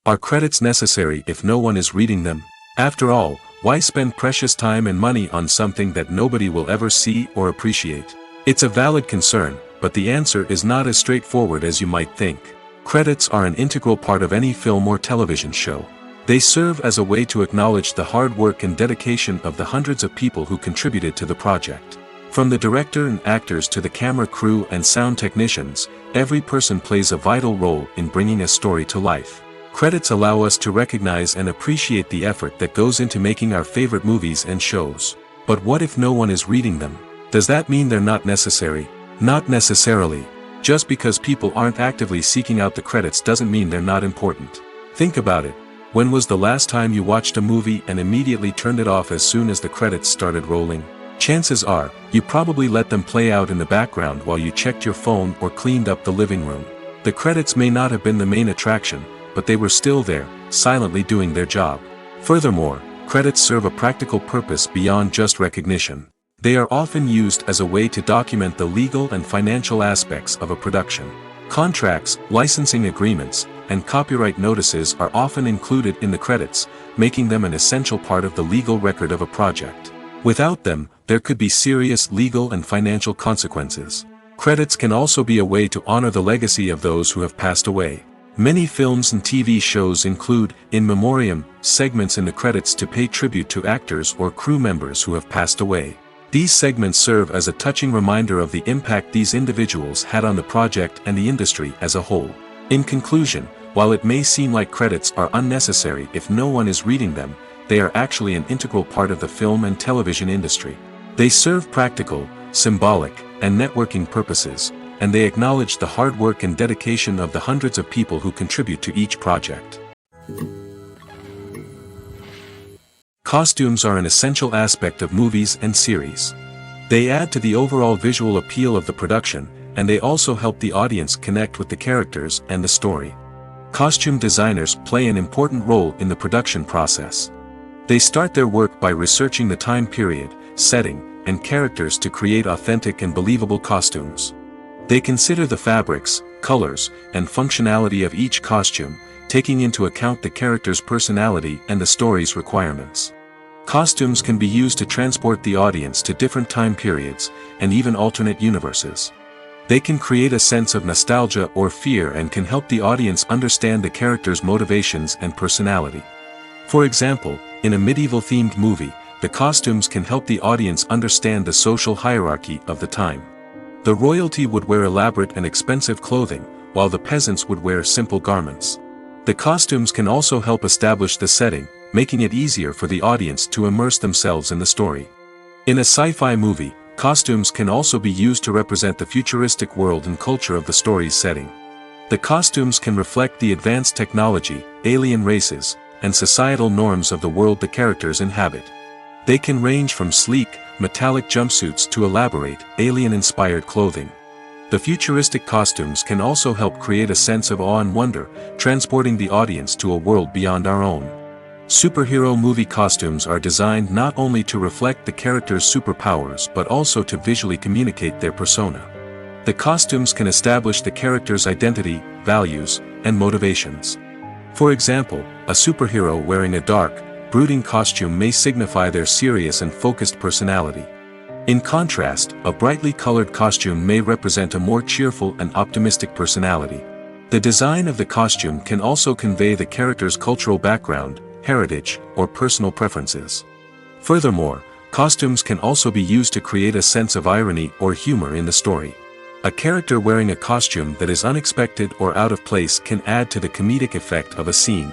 Are credits necessary if no one is reading them? After all, why spend precious time and money on something that nobody will ever see or appreciate? It's a valid concern, but the answer is not as straightforward as you might think. Credits are an integral part of any film or television show. They serve as a way to acknowledge the hard work and dedication of the hundreds of people who contributed to the project. From the director and actors to the camera crew and sound technicians, every person plays a vital role in bringing a story to life. Credits allow us to recognize and appreciate the effort that goes into making our favorite movies and shows. But what if no one is reading them? Does that mean they're not necessary? Not necessarily. Just because people aren't actively seeking out the credits doesn't mean they're not important. Think about it. When was the last time you watched a movie and immediately turned it off as soon as the credits started rolling? Chances are, you probably let them play out in the background while you checked your phone or cleaned up the living room. The credits may not have been the main attraction, but they were still there, silently doing their job. Furthermore, credits serve a practical purpose beyond just recognition. They are often used as a way to document the legal and financial aspects of a production. Contracts, licensing agreements, and copyright notices are often included in the credits, making them an essential part of the legal record of a project. Without them, there could be serious legal and financial consequences. Credits can also be a way to honor the legacy of those who have passed away. Many films and TV shows include, in memoriam, segments in the credits to pay tribute to actors or crew members who have passed away. These segments serve as a touching reminder of the impact these individuals had on the project and the industry as a whole. In conclusion, while it may seem like credits are unnecessary if no one is reading them, they are actually an integral part of the film and television industry. They serve practical, symbolic, and networking purposes, and they acknowledge the hard work and dedication of the hundreds of people who contribute to each project. Costumes are an essential aspect of movies and series. They add to the overall visual appeal of the production, and they also help the audience connect with the characters and the story. Costume designers play an important role in the production process. They start their work by researching the time period, setting, and characters to create authentic and believable costumes. They consider the fabrics, colors, and functionality of each costume, taking into account the character's personality and the story's requirements. Costumes can be used to transport the audience to different time periods, and even alternate universes. They can create a sense of nostalgia or fear and can help the audience understand the character's motivations and personality. For example, in a medieval-themed movie, the costumes can help the audience understand the social hierarchy of the time. The royalty would wear elaborate and expensive clothing, while the peasants would wear simple garments. The costumes can also help establish the setting, making it easier for the audience to immerse themselves in the story. In a sci-fi movie, costumes can also be used to represent the futuristic world and culture of the story's setting. The costumes can reflect the advanced technology, alien races, and societal norms of the world the characters inhabit. They can range from sleek, metallic jumpsuits to elaborate, alien-inspired clothing. The futuristic costumes can also help create a sense of awe and wonder, transporting the audience to a world beyond our own. Superhero movie costumes are designed not only to reflect the character's superpowers but also to visually communicate their persona. The costumes can establish the character's identity, values, and motivations. For example, a superhero wearing a dark, brooding costume may signify their serious and focused personality. In contrast, a brightly colored costume may represent a more cheerful and optimistic personality. The design of the costume can also convey the character's cultural background, heritage, or personal preferences. Furthermore, costumes can also be used to create a sense of irony or humor in the story. A character wearing a costume that is unexpected or out of place can add to the comedic effect of a scene.